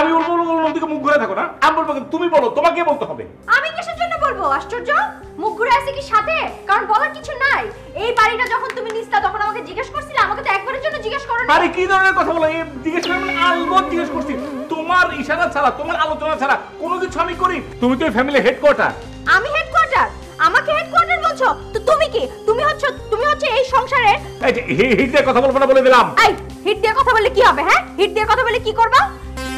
আমি বলবো ওদিকে মুখ ঘুরে থাকো না, আমি বলবো তুমি বলো, তোমাকে বলতে হবে। আমি কিসের জন্য বলবো? আশ্চর্য, মুখ ঘুরে আছে কি সাথে? কারণ বলার কিছু নাই। এই বাড়িটা যখন তুমি নিস্তা তখন আমাকে জিজ্ঞেস করছিলে, আমাকে তো একবারের জন্য জিজ্ঞেস করো না। আরে কি ধরনের কথা বলো? এই জিজ্ঞেস করে মানে আলবত জিজ্ঞেস করছি। তোমার ইশারা ছাড়া, তোমার আলোচনা ছাড়া কোনো কিছু আমি করি? তুমি তো ফ্যামিলি হেডকোয়ার্টার। আমি হেডকোয়ার্টার? আমাকে হেডকোয়ার্টার বলছো? তো তুমি কি? তুমি হচ্ছে এই সংসারের। এই যে হিট দিয়ে কথা বলবো না বলে দিলাম। এই হিট দিয়ে কথা বললে কি হবে? হ্যাঁ, হিট দিয়ে কথা বললে কি করবা?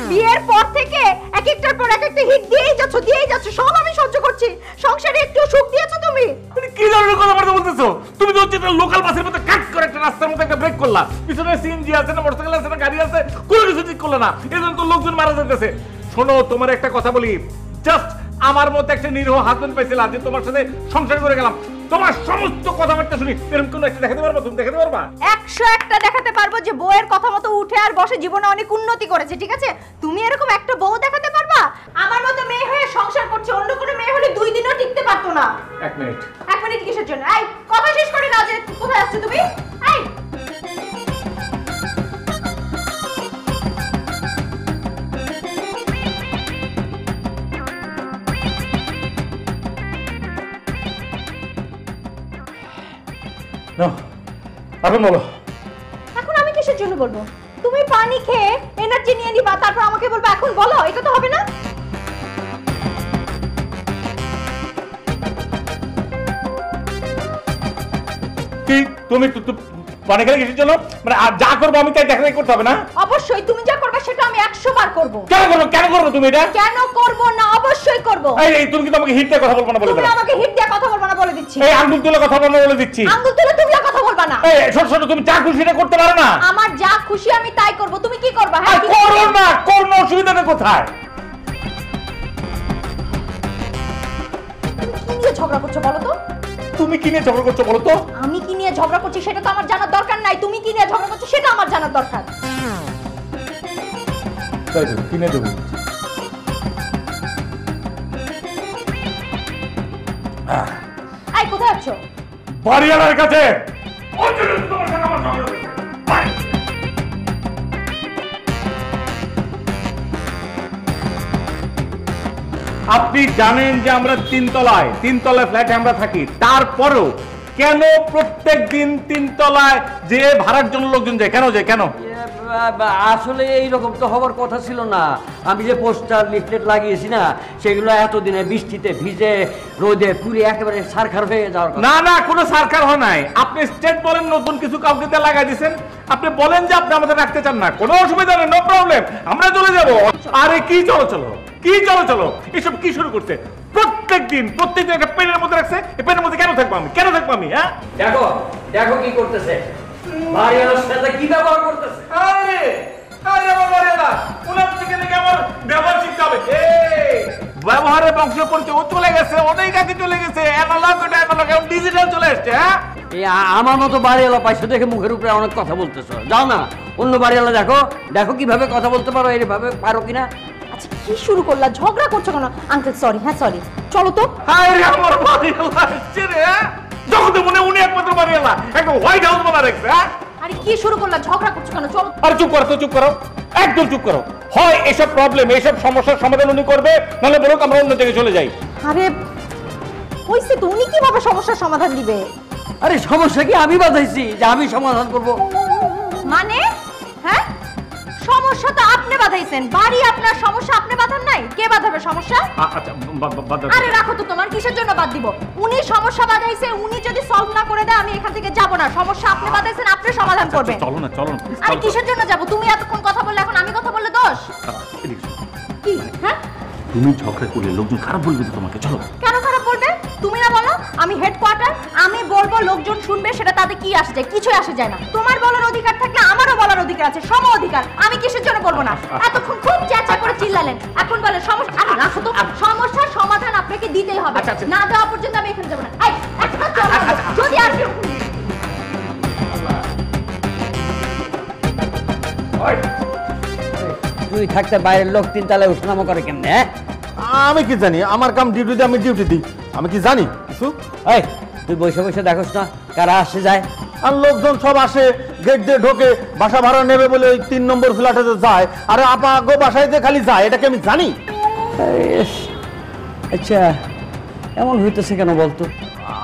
বিয়ের পর থেকে এক একটার পর এক একটা হিট দিয়েই যাচ্ছ, সব আমি সহ্য করছি। সংসারে একটু সুখ দিয়েছো তুমি? মানে কি ধরনের কথা বলতেছো? তুমি তো হচ্ছে একটা লোকাল বাসের মধ্যে কাট করে একটা রাস্তার মধ্যে একটা ব্রেক করলা, পিছনে সিএনজি আছে না মোটরসাইকেল আছে না গাড়ি আছে, কোনো কিছু ঠিক করলে না, এজন্য তো লোকজন মারা যাইতেছে। শোনো, তোমার একটা কথা বলি, জাস্ট আমার মতো একটা নিরীহ হাজবেন্ড পাইছিলাম যে তোমার সাথে সংসার করে গেলাম, তোমার সমস্ত কথাবার্তা শুনি এরকম কোন একটা দেখাতে পারবা? তুমি দেখাতে পারবা? 101টা দেখাতে পারবো যে বউয়ের কথা মতো উঠে আর বসে জীবনে অনেক উন্নতি করেছে, ঠিক আছে? তুমি এরকম একটা বউ দেখাতে পারবা? আমার মতো মেয়ে হয়ে সংসার করছে, অন্য কোনো মেয়ে হলে 2 দিনও টিকতে পারতো না। 1 মিনিট। 1 মিনিট কিসের জন্য? এই কথা শেষ করে দাও, যে কোথায় যাচ্ছ তুমি? এই নাও, এখন বলো। এখন আমি কিসের জন্য বলবো? তুমি পানি খেয়ে এনার্জি নিয়ে নিবা, তারপর আমাকে বলবা এখন বলো? এটা তো হবে না। কি তুমি পানি খেলে কিসের জন্য? মানে আর যা করবো আমি তাই দেখাই করতে হবে না? অবশ্যই তুমি যা করবে সেটা আমি 100 বার করব। কেন করবো তুমি এটা? কেন করব না? অবশ্যই করব। এই তুমি কি আমাকে হিট দিয়ে কথা বলবো না বলে তুমি দিলাম? আমাকে হিট দিয়ে কথা বলবা না বলে দিচ্ছি। এই আঙ্গুল তুলে কথা বলবো না বলে দিচ্ছি। আঙ্গুল তুলে তুমিও কথা বলবা না। এই ছোট তুমি যা খুশি সেটা করতে পারো না? আমার যা খুশি আমি তাই করব। তুমি কি করবা? হ্যাঁ, কি করো না, করো, অসুবিধাটা কোথায়? তুমি কি নিয়ে ঝগড়া করছো বলো তো? তুমি কি নিয়ে ঝগড়া করছো বলো তো? আমি কি নিয়ে ঝগড়া করছি সেটা তো আমার জানার দরকার নাই। তুমি কি নিয়ে ঝগড়া করছো সেটা আমার জানার দরকার। তাই তো, কিনে দেবো। এই কোথায় যাচ্ছ? বাড়িওয়ালার কাছে। ওই জন্য তোমার সাথে আমার ঝগড়া হয়েছে। বাই। আপনি জানেন যে আমরা তিনতলায় ফ্ল্যাটে আমরা থাকি, তারপরেও কেন প্রত্যেক দিন তিনতলায় যে ভাড়ার জন্য লোকজন যায়? কেন? আসলে এইরকম তো হওয়ার কথা ছিল না। আমি যে পোস্টার লিফলেট লাগিয়েছি না, সেগুলো এতদিনে বৃষ্টিতে ভিজে রোদে পুরে একেবারে সারখার হয়ে যাওয়ার কথা। না, কোনো সরকার হয় নাই। আপনি স্টেট বলেন নতুন কিছু কাউকে লাগাই দিয়েছেন, আপনি বলেন যে আপনি আমাদের রাখতে চান না, কোনো অসুবিধা নেই, নো প্রবলেম, আমরা চলে যাব। আরে কি চলো এসব কি শুরু করছে? প্রত্যেকদিন একটা পেনের মধ্যে রাখছে, এই পেনের মধ্যে কেন থাকবো আমি? হ্যাঁ, দেখো কি করতেছে, বাড়িওয়ালার সাথে কি ব্যবহার করতেছে। আরে আমার বাড়িওয়ালা, ওনার থেকে নাকি আমার ব্যবহার শিখতে হবে। ব্যবহারের বংশ পরিচয় ও চলে গেছে, অনেক আগে চলে গেছে। অ্যানালগ এখন ডিজিটাল চলে আসছে। হ্যাঁ, আমার মতো বাড়িওয়ালা পাইছো দেখে মুখের উপরে অনেক কথা বলতেছো। যাও না, অন্য বাড়িওয়ালা দেখো কিভাবে কথা বলতে পারো, এইভাবে পারো কিনা। আচ্ছা কি শুরু করলা? ঝগড়া করছো কেন? Uncle sorry. হ্যাঁ সরি, চলো তো। আরে আমার বাড়িওয়ালা আসছে রে। জগতে মনে উনি একমাত্র বাড়িওয়ালা, একদম হোয়াইট হাউস বানা রাখছে। হ্যাঁ, আরে কি শুরু করলা? ঝগড়া করছো কেন? চলো। আরে চুপ করো, একদম চুপ করো। হয় এসব প্রবলেম, এসব সমস্যার সমাধান উনি করবে, নাহলে বলুক আমরা অন্য জায়গায় চলে যাই। আরে হইছে তো, উনি কিভাবে সমস্যার সমাধান দিবে? আরে সমস্যা কি আমি বাধাইছি যে আমি সমাধান করব? মানে হ্যাঁ, সমস্যা তো আপনি বাধাইছেন। বাড়ি আপনার, সমস্যা আপনি বাধান নাই। কে বাধাবে সমস্যা? আচ্ছা, আরে রাখো তো, তোমার কিসের জন্য বাদ দিব? উনি সমস্যা বাধাইছে, উনি যদি সলভ না করে দেয় আমি এখান থেকে যাব না। সমস্যা আপনি বাধাইছেন, আপনি সমাধান করবেন। চলো না। আরে কিসের জন্য যাব? তুমি এতক্ষণ কথা বললে, এখন আমি কথা বললে দোষ কি? হ্যাঁ, তুমি ঝগড়া করলে লোকজন খারাপ বলবে তো তোমাকে। চলো। কেন খারাপ বলবে? তুমি না বলো আমি হেডকোয়ার্টার, আমি বলবো, লোকজন শুনবে, সেটা তাতে কি আসে যায়? কিছুই আসে যায় না। তোমার বলার অধিকার থাকলে আমারও বলার অধিকার আছে, সম অধিকার। আমি কিসের জন্য বলবো না? এতক্ষণ খুব চেঁচা করে চিল্লালেন, এখন বলেন সমস্যা। আরে রাখো তো, সমস্যার সমাধান আপনাকে দিতেই হবে। না দেওয়া পর্যন্ত আমি এখানে যাবো না। এই একটা চলো, যদি আর তুই থাকতে বাইরের লোক তিনতলায় উঠনামো করে কেমনে? হ্যাঁ, আমি কি জানি? আমার কাম ডিউটি দিয়ে আমি ডিউটি দিই, আমি কি জানি কিছু? এই তুই বসে দেখোস না কারা আসে যায়? আর লোকজন সব আসে, গেট দিয়ে ঢোকে, বাসা ভাড়া নেবে বলে ওই 3 নম্বর ফ্ল্যাটে যায়। আরে আপা গো বাসায় যে খালি যায়, এটা কি আমি জানি? আচ্ছা, এমন হইতেছে কেন বলতো?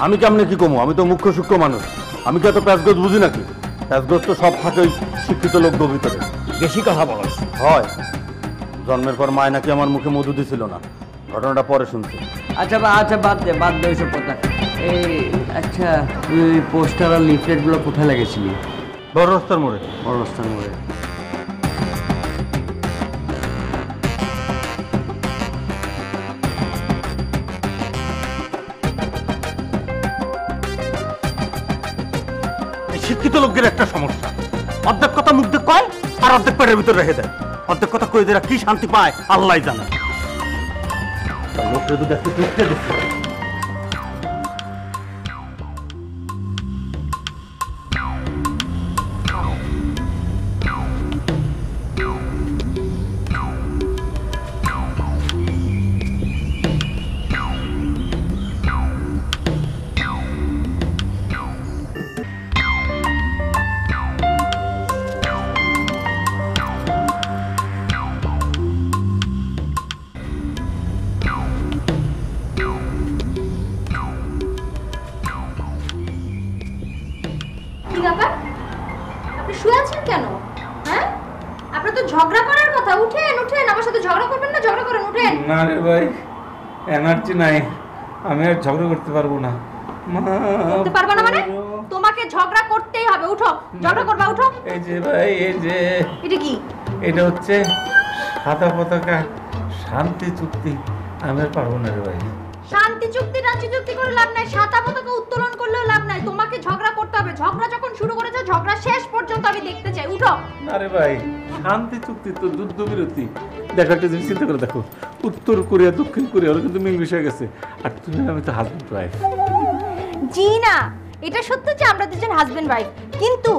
আমি কেমনে কি কমু? আমি তো মুখ্য সূক্ষ্ম মানুষ, আমি কি এত প্যাচগোজ বুঝি নাকি? প্যাচগোজ তো সব থাকে ওই শিক্ষিত লোকদের ভিতরে। বেশি কথা বলছ। হয়, জন্মের পর মায় নাকি আমার মুখে মধু দিছিল না, ঘটনাটা পরে শুনছি। আচ্ছা আচ্ছা, বাদ দে ওইসব কথা। এই আচ্ছা, তুই পোস্টার আর লিফলেটগুলো কোথায় লাগিয়েছিলি? বড় রাস্তার মোড়ে। বড় রাস্তার মোড়ে। শিক্ষিত লোকদের একটা সমস্যা, অর্ধেক কথা মুখ দিয়ে কয় আর অর্ধেক পেটের ভিতরে রেখে দেয়। অর্ধেক কথা কয়ে দেরা কি শান্তি পায় আল্লাহ জানে। লোকটা যদি একটু দেখতে দিচ্ছে। কি ব্যাপার? আপনি শুয়ে আছেন কেন? হ্যাঁ, আপনার তো ঝগড়া করার কথা। উঠেন উঠেন, আমার সাথে ঝগড়া করবেন না? ঝগড়া করেন, উঠেন। না রে ভাই, এনার্জি নাই, আমি আর ঝগড়া করতে পারবো না। করতে পারবা না মানে? তোমাকে ঝগড়া করতেই হবে। উঠো, ঝগড়া করবা, উঠো। এই যে ভাই, এই যে এটা কি? এটা হচ্ছে সাদা পতাকা শান্তি চুক্তি, আমি আর পারবো না রে ভাই। শান্তি চুক্তি টান্তি চুক্তি করে লাভ নাই, সাদা পতাকা উত্তোলন করলেও লাভ নাই। তোমাকে ঝগড়া করতে হবে। ঝগড়া যখন শুরু করেছো, ঝগড়া শেষ পর্যন্ত আমি দেখতে চাই। উঠো। আরে ভাই, শান্তি চুক্তি তো যুদ্ধ বিরতি। দেখো একটা জিনিস চিন্তা করে দেখো, উত্তর কোরিয়া দক্ষিণ কোরিয়া ওরা কিন্তু মিল মিশে গেছে, আর তুমি আমি তো হাজবেন্ড ওয়াইফ। জি না, এটা সত্য যে আমরা দুজন হাজবেন্ড ওয়াইফ, কিন্তু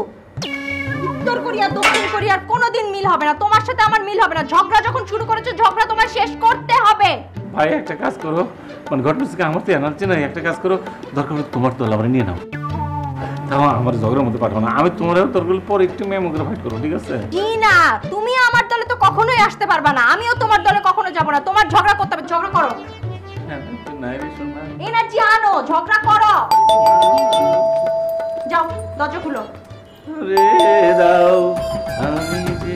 উত্তর কোরিয়া দক্ষিণ কোরিয়ার কোনোদিন মিল হবে না। তোমার সাথে আমার মিল হবে না। ঝগড়া যখন শুরু করেছো, ঝগড়া তোমার শেষ করতে হবে। ভাই একটা কাজ করো, মানে ঘটনা হচ্ছে আমার তো এনার্জি নাই, একটা কাজ করো, দরকার হলে তোমার দল আমার নিয়ে নাও, তাও আমার ঝগড়ার মধ্যে পাঠাবো না। আমি তোমার দরকার পরে একটু মেমো করে ফাইট করবো, ঠিক আছে? জি না, তুমি আমার দলে তো কখনোই আসতে পারবা না, আমিও তোমার দলে কখনো যাব না। তোমার ঝগড়া করতে হবে, ঝগড়া করো। এনার্জি আনো, ঝগড়া করো। যাও, দরজা খুলো। রে দাও আমি যে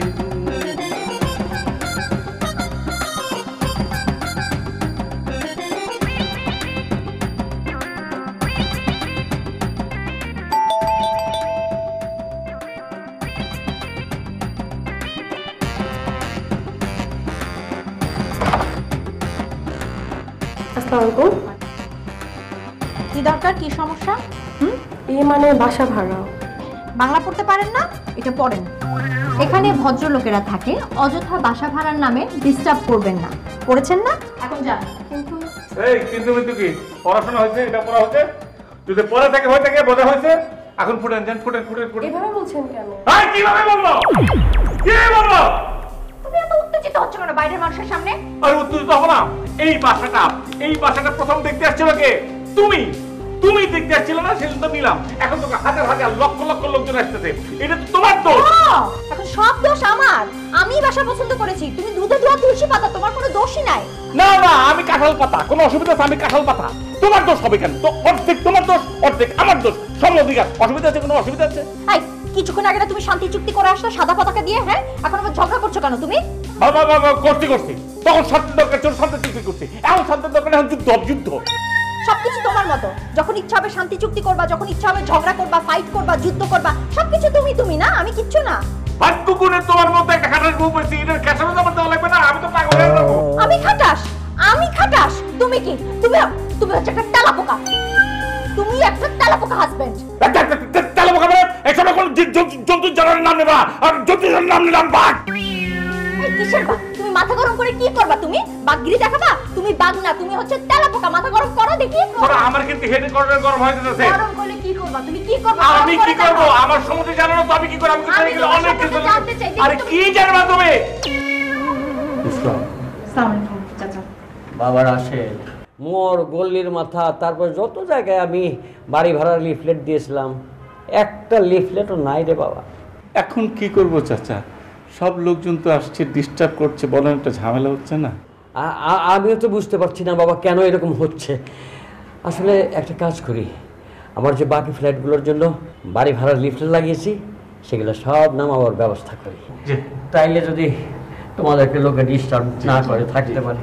কি দরকার, কি সমস্যা? এই মানে বাসা ভাড়া। বাংলা পড়তে পারেন না? এটা পড়েন। এখানে ভদ্রলোকেরা থাকে, অযথা বাসা ভাড়ার নামে ডিস্টার্ব করবেন না। পড়েছেন না? এখন যান। কিন্তু এই কিন্তু কি পড়াশোনা হয়েছে? এটা পড়া হচ্ছে? যদি পড়া থেকে হয়ে থাকে বোঝা হয়েছে, এখন ফুটেন যান, ফুটেন। এভাবে বলছেন কেন? এই কিভাবে বলবো? কি বলবো? তুমি এত উত্তেজিত হচ্ছ কেন বাইরের মানুষের সামনে? আর উত্তেজিত হবো না। এই বাসাটা প্রথম দেখতে আসছিল কে? তুমি দেখতে আসছিল না? সেদিন তো নিলাম, এখন তো হাজার হাজার লক্ষ লক্ষ লোকজন আসতেছে, এটা তো তোমার দোষ। এখন সব দোষ আমার। আমি বাসা পছন্দ করেছি, তুমি দুধে ধোয়া তুলসী পাতা, তোমার কোনো দোষই নাই। না না, আমি কাঁঠাল পাতা, কোনো অসুবিধা আছে? আমি কাঁঠাল পাতা, তোমার দোষ হবে কেন? তো অর্ধেক তোমার দোষ, অর্ধেক আমার দোষ, সম অধিকার। অসুবিধা আছে? কোনো অসুবিধা আছে? এই কিছুক্ষণ আগে না তুমি শান্তি চুক্তি করে আসছো সাদা পতাকা দিয়ে, হ্যাঁ? এখন আবার ঝগড়া করছো কেন তুমি? বাবা করছি তখন শান্তি দরকার ছিল, শান্তি চুক্তি করছি। এখন শান্তির দরকার, এখন যুদ্ধ। সবকিছু তোমার মতো। যখন ইচ্ছা হবে শান্তি চুক্তি করবা, যখন ইচ্ছা হবে ঝগড়া করবা, ফাইট করবা, যুদ্ধ করবা, সবকিছু তুমি না, আমি কিচ্ছু না। ভাগ্য গুণে তোমার মতো একটা খাটাস বউ পেয়েছি, এটার ক্যাশানো আমার দেওয়া লাগবে না? আমি তো পাগল হয়ে যাবো। আমি খাটাস? তুমি কি? তুমি হচ্ছে একটা তেলাপোকা। তুমি একটা তেলাপোকা হাজবেন্ড। তেলাপোকা মানে এসব কোন জন্তু জানোয়ারের নাম নেবা, আর জন্তুর নাম নিলাম বাঘ। এই কিসের বাঘ? তুমি মাথা গরম করে কি করবা? তুমি বাঘগিরি দেখাবা? তুমি বাঘ না, তুমি হচ্ছে তেলাপোকা। মাথা গরম করো দেখি। আমার কিন্তু হেড গরম হয়ে যাচ্ছে। গরম করলে কি করবা? তুমি কি করবা? আমি কি করব? আমার সমুদ্রে জানো না তো আমি কি করব? আমি জানি গেলে অনেক কিছু জানতে চাই। আরে কি জানবা তুমি? আসসালামু আলাইকুম চাচা। বাবার আসে মোর গল্লির মাথা, তারপর যত জায়গায় আমি বাড়ি ভাড়ার লিফলেট দিয়েছিলাম, একটা লিফলেটও নাই রে বাবা। এখন কি করব চাচা, সব লোকজন তো আসছে, ডিস্টার্ব করছে, বলেন একটা ঝামেলা হচ্ছে না? আমিও তো বুঝতে পারছি না বাবা কেন এরকম হচ্ছে। আসলে একটা কাজ করি, আমার যে বাকি ফ্ল্যাটগুলোর জন্য বাড়ি ভাড়ার লিফলেট লাগিয়েছি সেগুলো সব নামাবার ব্যবস্থা করি, তাইলে যদি তোমাদেরকে লোকে ডিস্টার্ব না করে থাকতে পারে।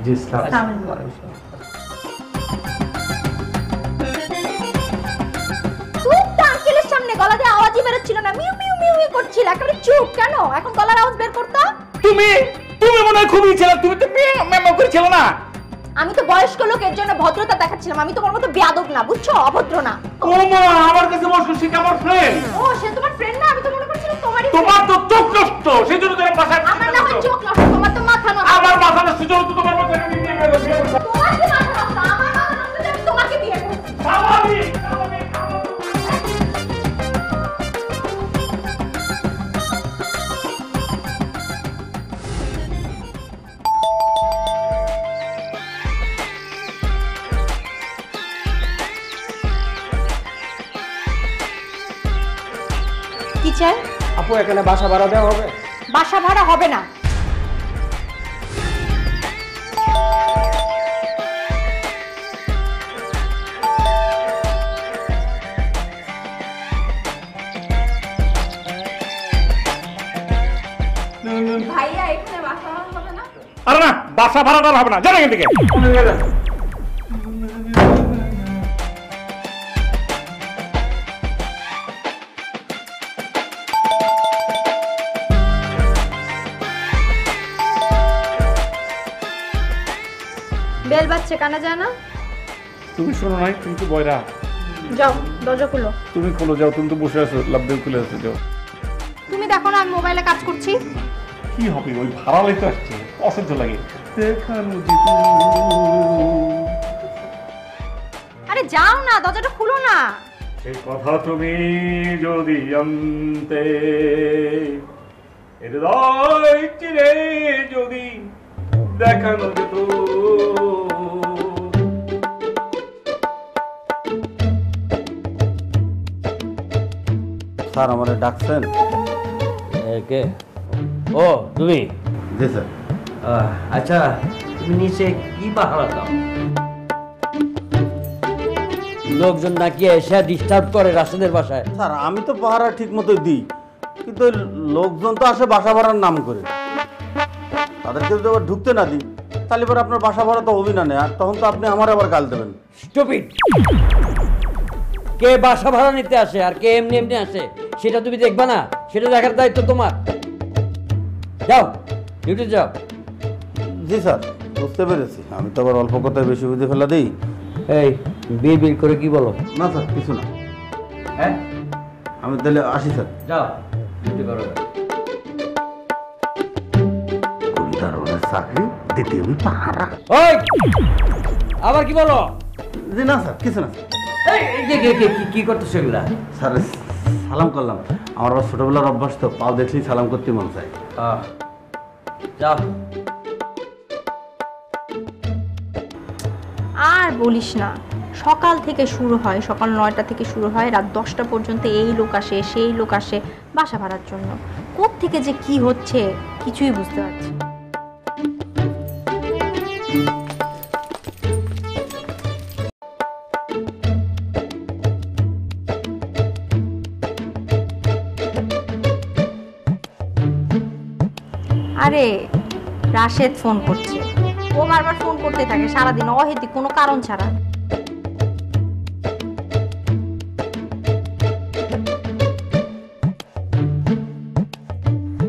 আঙ্কেলের সামনে গলা দিয়ে আওয়াজই বেরোচ্ছিল না, মিউ মিউ মিউ মিউ করছিল, একেবারে চুপ কেন? এখন গলার আওয়াজ বের করতো। তুমি মনে হয় খুবই ছিল, তুমি তো মেমো করেছিল না? আমি তো বয়স্ক লোক, এর জন্য ভদ্রতা দেখাচ্ছিলাম। আমি তোমার মতো বেয়াদব না, বুঝছো? অভদ্র না। ও মা, আমার কাছে বসো, সে আমার ফ্রেন্ড। ও, সে তোমার ফ্রেন্ড না? আমি তো মনে করছিলাম তোমারই। তোমার তো চোখ নষ্ট, সেজন্য তোমার বাসায়। আমার না হয় চোখ নষ্ট, তোমার তো মাথা নষ্ট। আমার মাথা নষ্ট, সেজন্য তো তোমার মাথায় আমি বিয়ে করব। তোমার কি মাথা নষ্ট? আমার মাথা নষ্ট যে আমি তোমাকে বিয়ে করব। স্বাভাবিক। কি চাই? আপু এখানে বাসা ভাড়া দেওয়া হবে? বাসা ভাড়া হবে না। ভাইয়া, এখানে বাসা ভাড়া হবে না? আরে না, বাসা ভাড়াটা হবে না, জানেন এখান থেকে। বেল বাজছে, কানা যায় না? তুমি শোনো নাই, তুমি তো বয়রা। যাও, দরজা খুলো। তুমি খোলো, যাও। তুমি তো বসে আছো, লাভ দিয়ে খুলে আছো, যাও। তুমি দেখো না, আমি মোবাইলে কাজ করছি। কি হবে, ওই ভাড়া লইতে আসছে, অসহ্য লাগে। দেখানো যে আরে যাও না, দরজাটা খুলো না। সেই কথা তুমি যদি জানতে, হৃদয় চিরে যদি দেখানো যেত। স্যার আমারে ডাকছেন? কে? ও তুমি? জি স্যার। আচ্ছা, তুমি নিচে কি পাহারা দাও? লোকজন নাকি এসে ডিস্টার্ব করে রাশেদের বাসায়। স্যার আমি তো পাহারা ঠিক মতোই দিই, কিন্তু ওই লোকজন তো আসে বাসা ভাড়ার নাম করে। তাদেরকে যদি আবার ঢুকতে না দিই তাহলে পরে আপনার বাসা ভাড়া তো হবি না, আর তখন তো আপনি আমার আবার গাল দেবেন। স্টুপিড! কে বাসা ভাড়া নিতে আসে আর কে এমনি এমনি আসে সেটা তুমি দেখবা না? সেটা দেখার দায়িত্ব তোমার। যাও, ডিউটি যাও। জি স্যার, বুঝতে পেরেছি। আমি তো আবার অল্প কথায় বেশি বুঝে ফেলা দিই। এই বিড় করে কি বলো? না স্যার, কিছু না। হ্যাঁ, আমি তাহলে আসি স্যার। যাও, ডিউটি করো। চাকরি দিতে আমি পাহারা। ওই, আবার কি বলো? জি না স্যার, কিছু না। কি করতেছো এগুলা? স্যার সালাম করলাম, আমার আবার ছোটবেলার অভ্যাস তো, পাও দেখলেই সালাম করতে মন চায়। যাও। আর বলিস না, সকাল থেকে শুরু হয়, সকাল 9টা থেকে শুরু হয়, রাত 10টা পর্যন্ত এই লোক আসে সেই লোক আসে বাসা ভাড়ার জন্য। কোত্থেকে যে কি হচ্ছে কিছুই বুঝতে পারছি না। আরে রাশেদ ফোন করছে, ও বারবার ফোন করতে থাকে সারাদিন অহেতুক কোনো কারণ ছাড়া।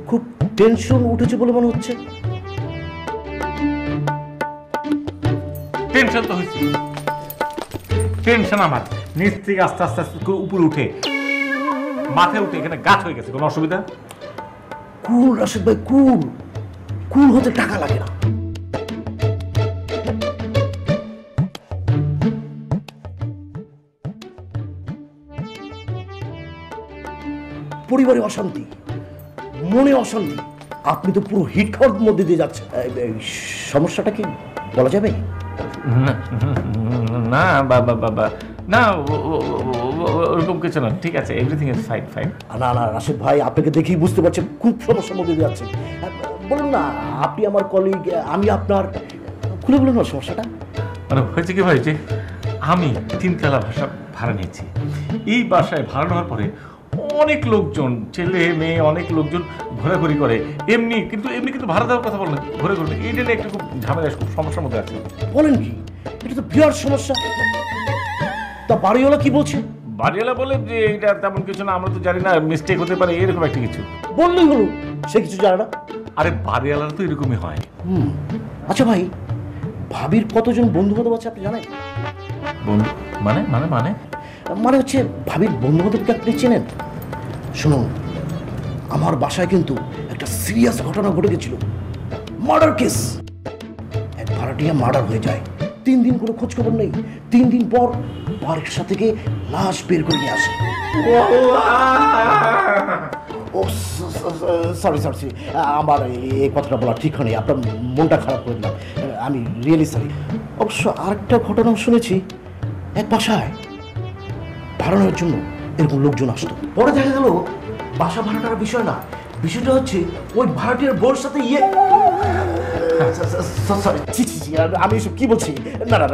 খুব টেনশন উঠেছে বলে মনে হচ্ছে। টেনশন তো হয়েছে, টেনশন আমার নিচ থেকে আস্তে আস্তে আস্তে করে উপরে উঠে মাথায় উঠে এখানে গাছ হয়ে গেছে। কোনো অসুবিধা? কুল রাশেদ ভাই, কুল। কুল হতে টাকা লাগে না। পরিবারে অশান্তি, মনে অশান্তি, আপনি তো পুরো হিট খাওয়ার মধ্যে দিয়ে যাচ্ছেন। সমস্যাটা কি বলা যাবে? না বাবা বাবা না, ওরকম কিছু না, ঠিক আছে, এভরিথিং ইজ ফাইন ফাইন। না না রাশেদ ভাই, আপনাকে দেখেই বুঝতে পারছেন খুব সমস্যার মধ্যে দিয়ে যাচ্ছেন। বলুন না, আপনি আমার কলিগ, আমি আপনার, খুলে বলুন না সমস্যাটা। মানে হয়েছে কি ভাই, যে আমি 3 তলা ভাড়া নিয়েছি। এই বাসায় ভাড়া নেওয়ার পরে অনেক লোকজন, ছেলে মেয়ে অনেক লোকজন ঘোরাঘুরি করে, এমনি কিন্তু ভাড়া দেওয়ার কথা বলেন, ঘুরে এইটা নিয়ে একটু খুব ঝামেলা, খুব সমস্যার মধ্যে আছে। বলেন কি, এটা তো বিরাট সমস্যা। তা বাড়িওয়ালা কি বলছে? বাড়িওয়ালা বলে যে এটা তেমন কিছু না, আমরা তো জানি না, মিস্টেক হতে পারে, এরকম একটা কিছু। বললেই হলো, সে কিছু জানে না। আরে বাড়িওয়ালারা তো এরকমই হয়। আচ্ছা ভাই, ভাবির কতজন বন্ধু বান্ধব আছে আপনি জানেন? বন্ধু মানে মানে মানে মানে হচ্ছে ভাবির বন্ধু বান্ধবকে আপনি চেনেন? শুনুন, আমার বাসায় কিন্তু একটা সিরিয়াস ঘটনা ঘটে গেছিল, মার্ডার কেস। এক ভাড়াটিয়া মার্ডার হয়ে যায়, 3 দিন কোনো খোঁজ খবর নেই। 3 দিন পর বারিশা থেকে লাশ বের করে নিয়ে আসে। ও সরি সরি, আমার এই কথাটা বলা ঠিক হয়নি, আপনার মনটা খারাপ করে দিলাম, আমি রিয়েলি সরি। অবশ্য আরেকটা ঘটনা শুনেছি, এক বাসায় ভাড়া নেওয়ার জন্য এরকম লোকজন আসতো, পরে দেখা গেল বাসা ভাড়াটার বিষয় না, বিষয়টা হচ্ছে ওই ভাড়াটিয়ার বউর সাথে আমি এসব কি বলছি, না না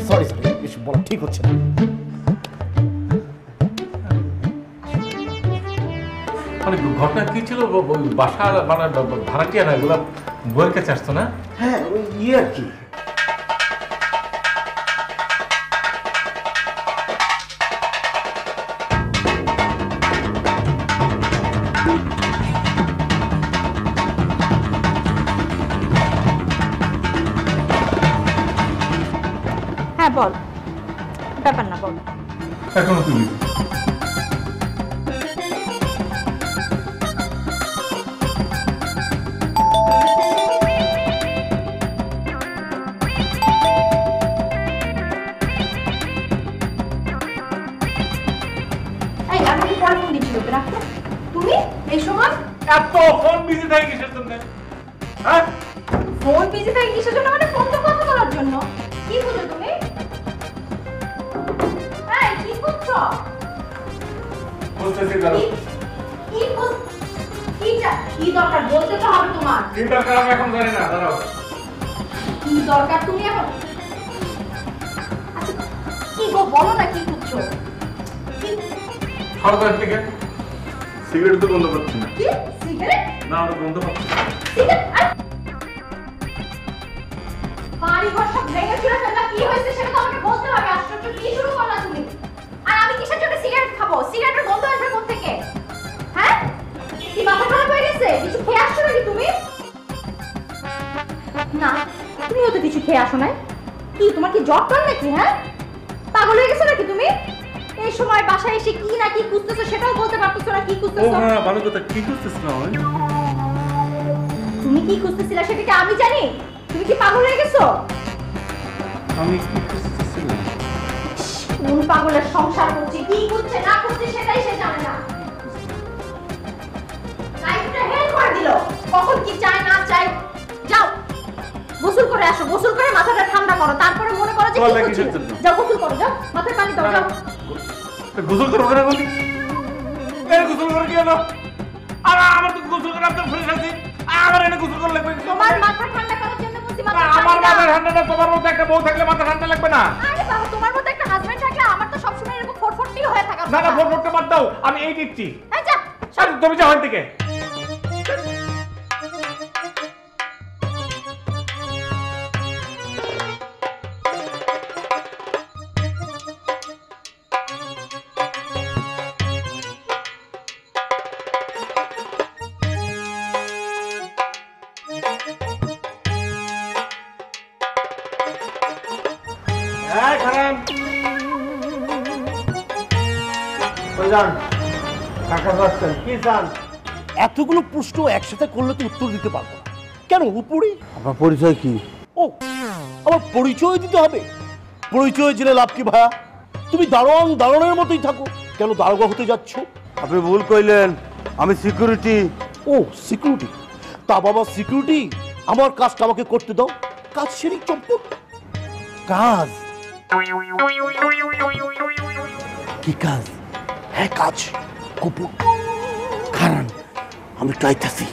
সরি সরি, এসব বলা ঠিক হচ্ছে না। মানে ঘটনা কি ছিল, বাসা মানে ভাড়াটিয়া না, এগুলো বইয়ের কাছে আসতো না? হ্যাঁ ওই আর কি। হ্যাঁ বল, ব্যাপার না, বল। এখনো তুমি এই আমাকে কল ফোন দিচ্ছিল, রাখো। তুমি এই সময় এত ফোন বিজি থাকে কিসের জন্য? হ্যাঁ, ফোন বিজি থাকে কিসের জন্য? মানে ফোন তো কথা বলার জন্য। কি বুঝো তুমি? এই কি করছো? বুঝতেছি দাঁড়াও। কি দরকার বলতে তো হবে তোমার। কি দরকার আমি এখন জানি না, দাঁড়াও। কি দরকার তুমি এখন? আচ্ছা কি গো, বলো না কি করছো? সরকার থেকে সিগারেট তো বন্ধ করছি না। কি সিগারেট? না, আমরা বন্ধ করছি না। বাড়ি ঘর সব ভেঙে চুরে ফেললা, কি হয়েছে সেটা তো আমাকে বলতে হবে। আশ্চর্য, কি শুরু করলা তুমি? আর আমি কিসের জন্য সিগারেট খাবো? সিগারেটের গন্ধ আসবে কোথা থেকে? হ্যাঁ, কি মাথা খারাপ হয়ে গেছে? কিছু খেয়ে আসছো নাকি তুমি? না, তুমিও তো কিছু খেয়ে আসো নাই। কি তোমার কি জ্বর টর নাকি? হ্যাঁ, পাগল হয়ে গেছো নাকি তুমি? এই সময় বাসায় এসে কি না কি খুঁজতেছো সেটাও বলতে পারতেছো না, কি ও খুঁজতেছো? হ্যাঁ, ভালো কথা, কি খুঁজতেছিলাম আমি? তুমি কি খুঁজতেছিলা সেটা কি আমি জানি? তুমি কি পাগল হয়ে গেছো? আমি কি খুঁজতেছিলাম? কোন পাগলের সংসার করছে, কি করছে না করছে সেটাই সে জানে না। লাইফটা হেল করে দিল, কখন কি চায় না চায়। যাও গোসল করে আসো, গোসল করে মাথাটা ঠান্ডা করো, তারপরে মনে করো যে কি করছি। যাও গোসল করো, যাও মাথায় পানি দাও, যাও। গোসল করবো কেন বলি? গোসল করে কি হলো? আর আমার তো গোসল করে আপনার ফ্রেশ আছি, আমার এনে গোসল করে লাগবে? তোমার মাথা ঠান্ডা করার জন্য বলছি, মাথা আমার ঠান্ডা। মাথা ঠান্ডা না, তোমার মতো একটা বউ থাকলে মাথা ঠান্ডা লাগবে না? আরে বাবা, তোমার মতো একটা হাজবেন্ড থাকলে আমার তো সবসময় এরকম ফটফটি হয়ে থাকা। না না, ফোন করতে বাদ দাও, আমি এই দিচ্ছি। এই যা, তুমি যাও এখান থেকে। এতগুলো প্রশ্ন একসাথে করলে তো উত্তর দিতে পারবো না। কেন উপরে? আপনার পরিচয় কি? ও, আমার পরিচয় দিতে হবে? পরিচয় জেনে লাভ কি ভাইয়া? তুমি দারোয়ানের মতোই থাকো, কেন দারোগা হতে যাচ্ছ? আপনি ভুল কইলেন, আমি সিকিউরিটি। ও সিকিউরিটি? তা বাবা সিকিউরিটি, আমার কাজটা আমাকে করতে দাও, কাজ সেরেই চম্পট। কাজ। কি কাজ? হ্যাঁ কাজ, কুপু কারণ আমি চাইতেছি।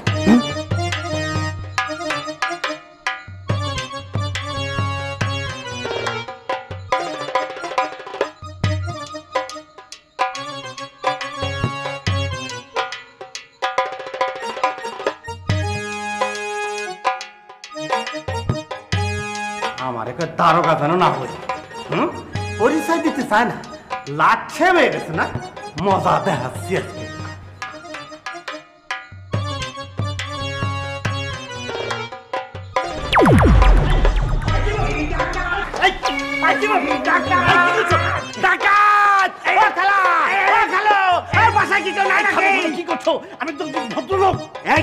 আমার একটা দারোগা যেন না হই, পরিচয় দিতে চায় না, লাচ্ছে হয়ে গেছে না, মজা দেখাচ্ছি আজকে। কি করছো? আমি তো ভদ্রলোক। এই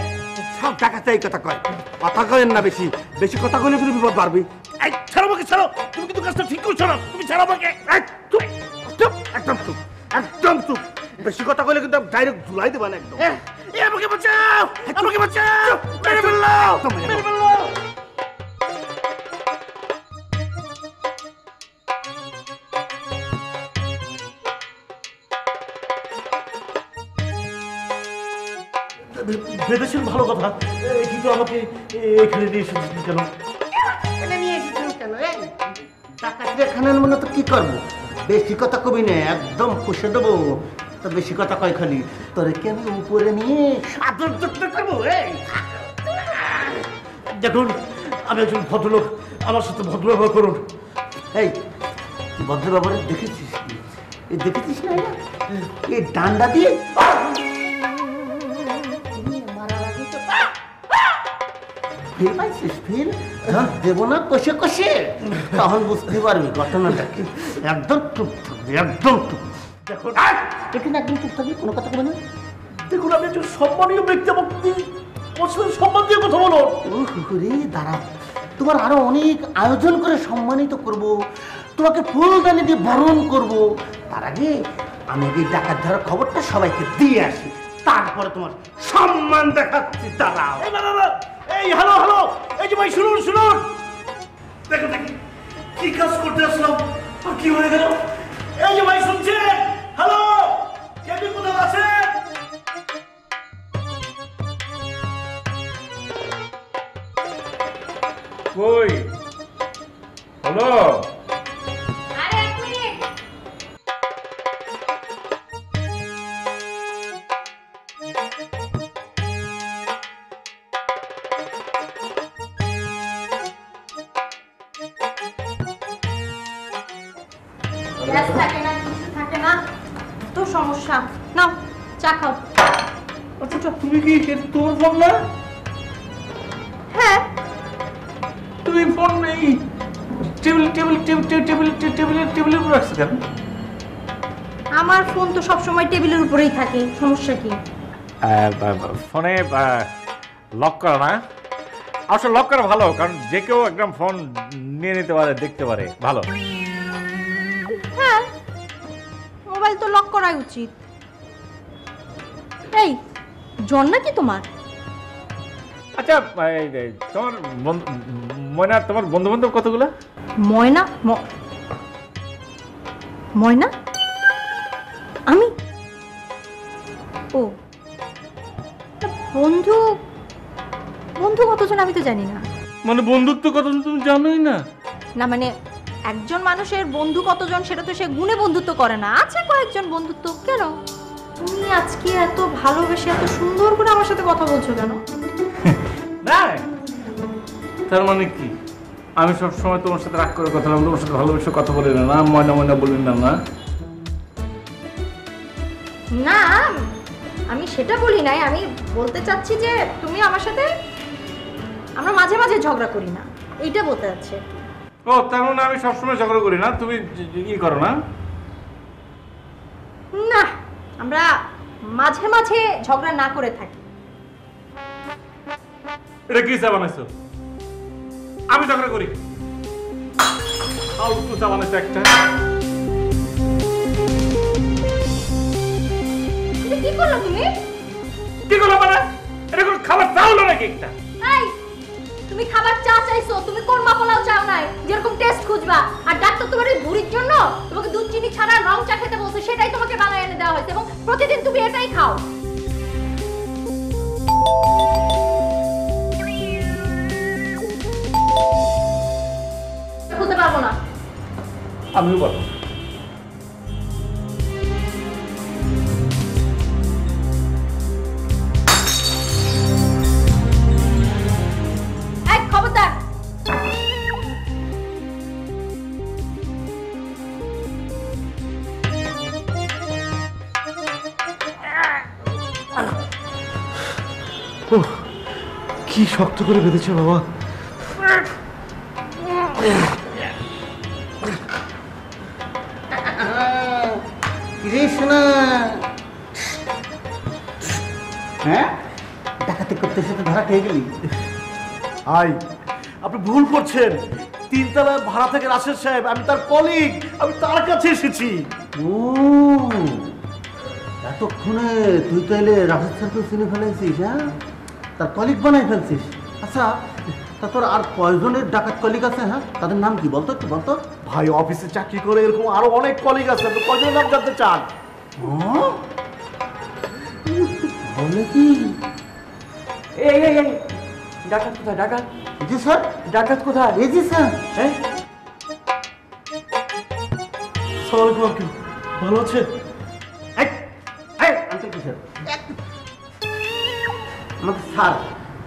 সব টাকাতে এই কথা কয়, কথা কয়েন না বেশি, বেশি কথা কইলে কিন্তু বিপদ বাড়বি। এই ছাড়ো আমাকে, ছাড়ো। তুমি কিন্তু কাজটা ঠিক করছো না, তুমি ছাড়ো আমাকে। এই, চুপ, চুপ, একদম চুপ, একদম চুপ। বেশি কথা কইলে কিন্তু ডাইরেক্ট ঝুলাই দেবেন একদম। এই আমাকে বাঁচাও, আমাকে বাঁচাও। মেরে ফেললো, মেরে ফেললো। বেদেশের ভালো কথা, কিন্তু আমাকে এখানে নিয়ে এসেছিস কেন? এখানে নিয়ে এসেছেন কেন? এই ডাকাতের খানার মনে তো কি করবো? বেশি কথা কবি না, একদম পুষে দেবো। তো বেশি কথা কয় খালি তোরে কি আমি উপরে নিয়ে আদর যত্ন করবো? এই দেখুন, আমি একজন ভদ্রলোক, আমার সাথে ভদ্র ব্যবহার করুন। এই তুই ভদ্র ব্যবহারে দেখেছিস কি? এই দেখেছিস না এটা? এই ডান্ডা দিয়ে ফির পাইছিস? ফির দেবো না কষে কষে, তখন বুঝতে পারবি ঘটনাটা কি। একদম চুপ থাকবি, একদম চুপ। দেখুন, এখানে একদম চুপ থাকবি, কোনো কথা বলে না। দেখুন, আমি একজন সম্মানীয় ব্যক্তি, আমাকে ওর সাথে সম্মান দিয়ে কথা বলো। রে দাঁড়া, তোমার আরো অনেক আয়োজন করে সম্মানিত করব, তোমাকে ফুলদানি দিয়ে বরণ করব। তার আগে আমি এই ডাকাত ধরার খবরটা সবাইকে দিয়ে আসি, তারপরে তোমার সম্মান দেখাচ্ছি। দাঁড়াও। এই না না না, এই হ্যালো হ্যালো, এই যে ভাই শুনুন শুনুন, দেখুন দেখি কি কাজ করতে আসলাম আর কি হয়ে গেল। এই যে ভাই শুনছেন? হ্যালো, কে কোথাও আছে? কই হলো? আরে এক মিনিট। গ্যাস থাকে না, কিছু থাকে না, তো সমস্যা। নাও চা খাও। আচ্ছা তুমি কি তোমার ফোন না? হ্যাঁ, তুমি ফোন এই টেবিলের উপর রাখছো কেন? আমার ফোন তো সবসময় টেবিলের উপরেই থাকে, সমস্যা কি? ফোনে লক করা না, আসলে লক করা ভালো, কারণ যে কেউ একদম ফোন নিয়ে নিতে পারে, দেখতে পারে, ভালো। হ্যাঁ, মোবাইল তো লক করাই উচিত। এই জন নাকি তোমার? আচ্ছা তোমার ময়না, তোমার বন্ধু বান্ধব কতগুলো? ময়না? ময়না? আমি? ও বন্ধু, বন্ধু কতজন আমি তো জানি না। মানে বন্ধুত্ব কতজন তুমি জানোই না? না মানে একজন মানুষের বন্ধু কতজন সেটা তো সে গুণে বন্ধুত্ব করে না, আছে কয়েকজন বন্ধুত্ব। কেন তুমি আজকে এত ভালোবেসে এত সুন্দর করে আমার সাথে কথা বলছো কেন? না, তার মানে কি আমি সব সময় তোমার সাথে রাগ করে কথা বললাম, তোমার সাথে ভালোবেসে কথা বলি না? না ময়না ময়না বলি না? না না, আমি সেটা বলি নাই। আমি বলতে চাচ্ছি যে তুমি আমার সাথে, আমরা মাঝে মাঝে ঝগড়া করি না, এইটা বলতে চাচ্ছি। ও তার মানে আমি সবসময় ঝগড়া করি না, তুমি ই করো না? না, আমরা মাঝে মাঝে ঝগড়া না করে থাকি। এটা কি চা বানাইছো? আমি ঝগড়া করি? ফালতু চা বানাইছো একটা। এটা কি করলো তুমি? কি করলো মানে? এটা কোনো খাবার চা হলো নাকি একটা? এই তুমি খাবার চা চাইছো, তুমি কোরমা পোলাও চাও নাই, যেরকম টেস্ট খুঁজবা। আর প্রতিদিন তুমি এটাই খাও। খুলতে পারবো না। আমিও পারবো। এই খবরদার। কি শক্ত করে বেঁধেছে বাবা। হ্যাঁ, ডাকাতি করতেছে তো ধরা খেয়ে গেলি। হাই, আপনি ভুল করছেন। তিনতলায় ভাড়া থেকে রাশেদ সাহেব, আমি তার কলিগ, আমি তার কাছে এসেছি। ও, এতক্ষণে তুই তাহলে রাশেদ স্যারকে চিনে ফেলেছিস? হ্যাঁ, তার কলিগ বানাই ফেলছিস। আচ্ছা, তা তোর আর কয়জনের ডাকাত কলিগ আছে? হ্যাঁ, তাদের নাম কি বলতো, একটু বলতো। ভাই, অফিসে চাকরি করে এরকম আরো অনেক কলিগ আছে, আপনি কয়জনের নাম জানতে চান? বলে কি? এই এই এই ডাকাত কোথায়? ডাকাত? জি স্যার। ডাকাত কোথায়? এই জি স্যার। হ্যাঁ, সালাম আলাইকুম, ভালো আছে? আঙ্কেল কি স্যার? আমাকে স্যার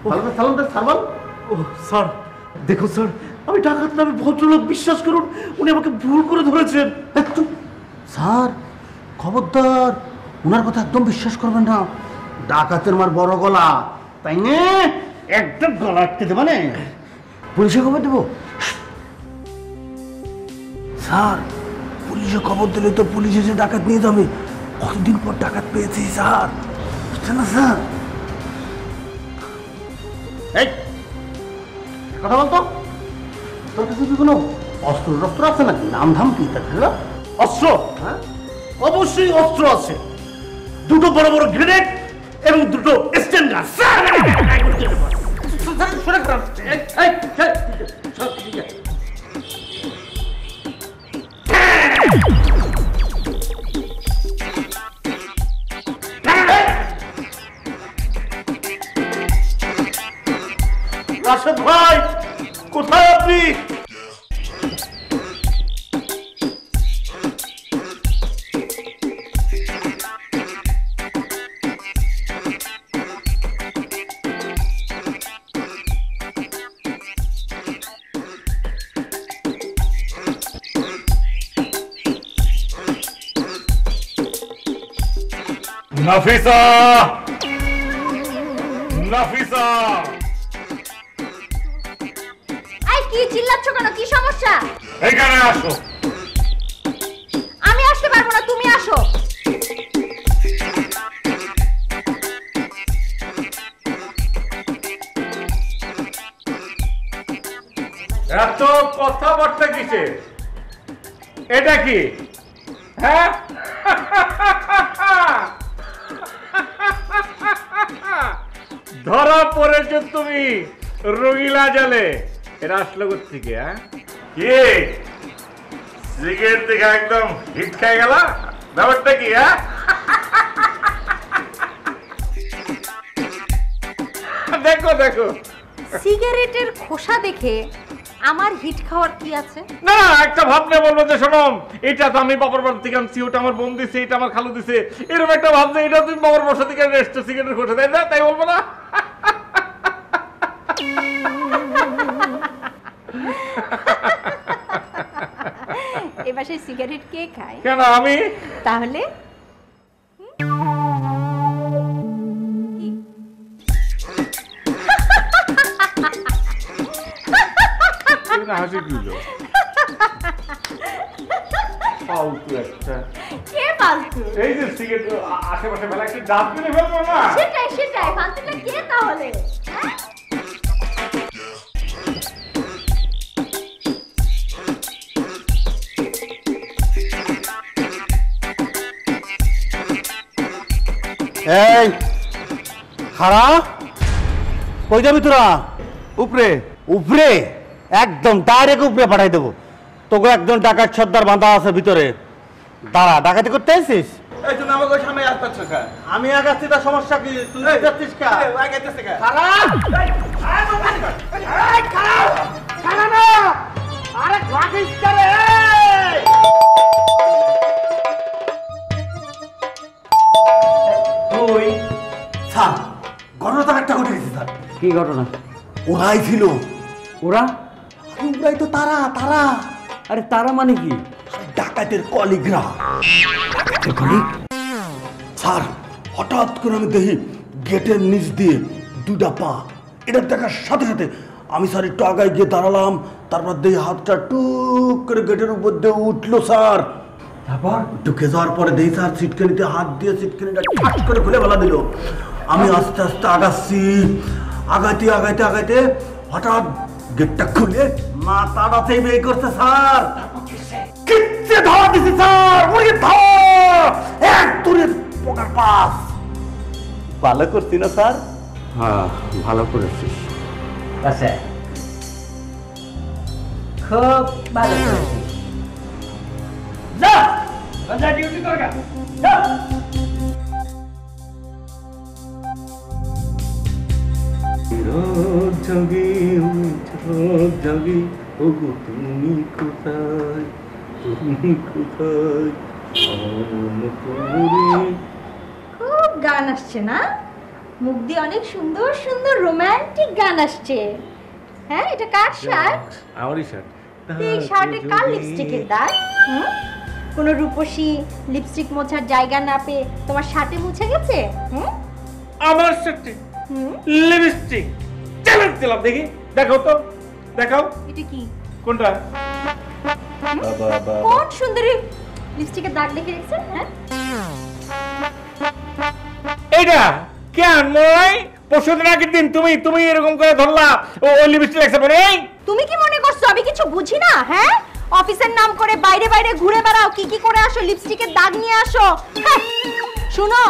ভালো করে সালাম দেন, স্যার বল। ও স্যার, দেখুন স্যার, আমি ডাকাত নামে ভদ্রলোক, বিশ্বাস করুন, উনি আমাকে ভুল করে ধরেছেন। একটু স্যার, খবরদার ওনার কথা একদম বিশ্বাস করবেন না। ডাকাতের মার বড় গলা, তাই না? একদম গলা আটকে দেবে মানে পুলিশে খবর দেবো। স্যার, পুলিশে খবর দিলে তো পুলিশ এসে ডাকাত নিয়ে যাবে। কতদিন পর ডাকাত পেয়েছি স্যার, বুঝছেন না স্যার? এই কথা বলতো, তোর কাছে কি কোনো অস্ত্র টস্ত্র আছে নাকি? নাম ধাম কি তার? অস্ত্র? হ্যাঁ, অবশ্যই অস্ত্র আছে। দুটো বড় বড় গ্রেনেড এবং দুটো স্টেন গান। রাশেদ ভাই, কোথায় আপনি? নাফিসা, নাফিসা, এই কি চিল্লাচ্ছ কেন? কি সমস্যা? এখানে আসো। আমি আসতে পারবো না, তুমি আসো। এত কথাবার্তা কিসের? এটা কি? হ্যাঁ, ধরা পড়েছ তুমি রঙিলা জালে। এটা আসলো কোথেকে? হ্যাঁ, কি সিগারেট থেকে একদম হিট খেয়ে গেল? ব্যাপারটা কি? হ্যাঁ, দেখো দেখো, সিগারেটের খোসা দেখে আমার হিট খাওয়ার কি আছে? না একটা ভাবলে বলবো যে শোনো, এটা তো আমি বাবার বাড়ি থেকে আনছি, ওটা আমার বোন দিছে, এটা আমার খালু দিছে, এরকম একটা ভাবছে এটা তুমি বাবার বাসা থেকে এসছো সিগারেটের খোসা, তাই না? তাই বলবো না? এবার সেই সিগারেট কে খায়? কেন আমি? তাহলে হাসি দিল ফালতু একটা। কে ফালতু? এই যে সিগারেট আশেপাশে ফেলা, একটা ডাস্টবিনে ফেলবো না? সেটাই সেটাই, ফালতুটা কে তাহলে? এই খারা, কই যাবি তোরা? উপরে। উপরে? একদম ডাইরেক্ট উপরে পাঠাই দেবো। তোকে একজন ডাকাত সর্দার বাঁধা আছে ভিতরে। দাঁড়া, ডাকাতি করতে আসিস? এই জন্য আমাকে ওই সামনে আসতে কা আমি আগাচ্ছি, তার সমস্যা কি? তুই যাচ্ছিস কা? আগাইতেছে কা স্যার ঘটনাটা একটা ঘটে গেছে স্যার। কি ঘটনা? ওরাই ছিল। ওরা? ওরাই তো তারা তারা আরে তারা মানে কি? ডাকাতের কলিগরা। স্যার হঠাৎ করে আমি দেখি গেটের নিচ দিয়ে দুটা পা, এটা দেখার সাথে সাথে আমি স্যার একটু আগায় গিয়ে দাঁড়ালাম, তারপর দেখি হাতটা টুক করে গেটের উপর দিয়ে উঠলো স্যার। তারপর ঢুকে যাওয়ার পরে দেখি স্যার সিটকানিতে হাত দিয়ে সিটকানিটা ঠাট করে খুলে ফেলা দিল। আমি আস্তে আস্তে আগাচ্ছি, আগাইতে আগাইতে আগাইতে হঠাৎ গেটটা খুলে মাথাটাতেই বের করছে স্যার। কিচ্ছে ধাওয়া দিছি স্যার, ওরে ধাওয়া এক দূরে পোকার পাস। ভালো করছি না স্যার? হ্যাঁ, ভালো করেছিস। আচ্ছা, খুব ভালো করেছিস। যা, যা ডিউটি কর গা। যা। জাগি জাগি ওগো তুমি কোথায়, তুমি কোথায় খুব গান আসছে না? মুখ দিয়ে অনেক সুন্দর সুন্দর রোমান্টিক গান আসছে। হ্যাঁ, এটা কার শার্ট? আমারই শার্ট। এই শার্টে কার লিপস্টিকের দাগ? কোনো রূপসী লিপস্টিক মোছার জায়গা না পেয়ে তোমার শার্টে মুছে গেছে? আমার শার্টে লিপস্টিক চ্যালেঞ্জ দিলাম, দেখি দেখাও তো, দেখাও। এটা কি? কোনটা? কোন সুন্দরী লিপস্টিকের দাগ দেখে রেখেছেন? হ্যাঁ, এইটা কেন মই পরশুদিন আগের দিন তুমি এরকম করে ধরলা ওই লিপস্টিক লাগছে পরে। এই তুমি কি মনে করছো আমি কিছু বুঝি না? হ্যাঁ, অফিসের নাম করে বাইরে বাইরে ঘুরে বেড়াও, কি কি করে আসো, লিপস্টিকের দাগ নিয়ে আসো। হ্যাঁ, শুনো,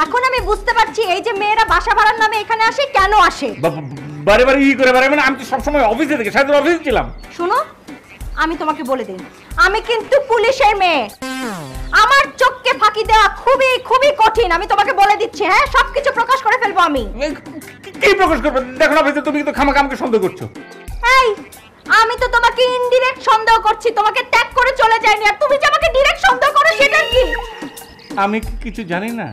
এখন আমি বুঝতে পারছি এই যে মেয়েরা বাসা ভাড়ার নামে এখানে আসে কেন আসে। বারে বারে ই করে বারে, মানে আমি তো সবসময় অফিসে থেকে সাথে অফিসে ছিলাম। শুনো, আমি তোমাকে বলে দিই, আমি কিন্তু পুলিশের মেয়ে, আমার চোখকে ফাঁকি দেওয়া খুবই খুবই কঠিন, আমি তোমাকে বলে দিচ্ছি। হ্যাঁ, সবকিছু প্রকাশ করে ফেলবো আমি। কি প্রকাশ করবে? দেখো না অফিসে তুমি কিন্তু খামাখা আমাকে সন্দেহ করছো। এই, আমি তো তোমাকে ইনডিরেক্ট সন্দেহ করছি, তোমাকে ট্যাগ করে চলে যায়নি, আর তুমি যে আমাকে ডাইরেক্ট সন্দেহ করো সেটা কি? আমি কিছু জানি না।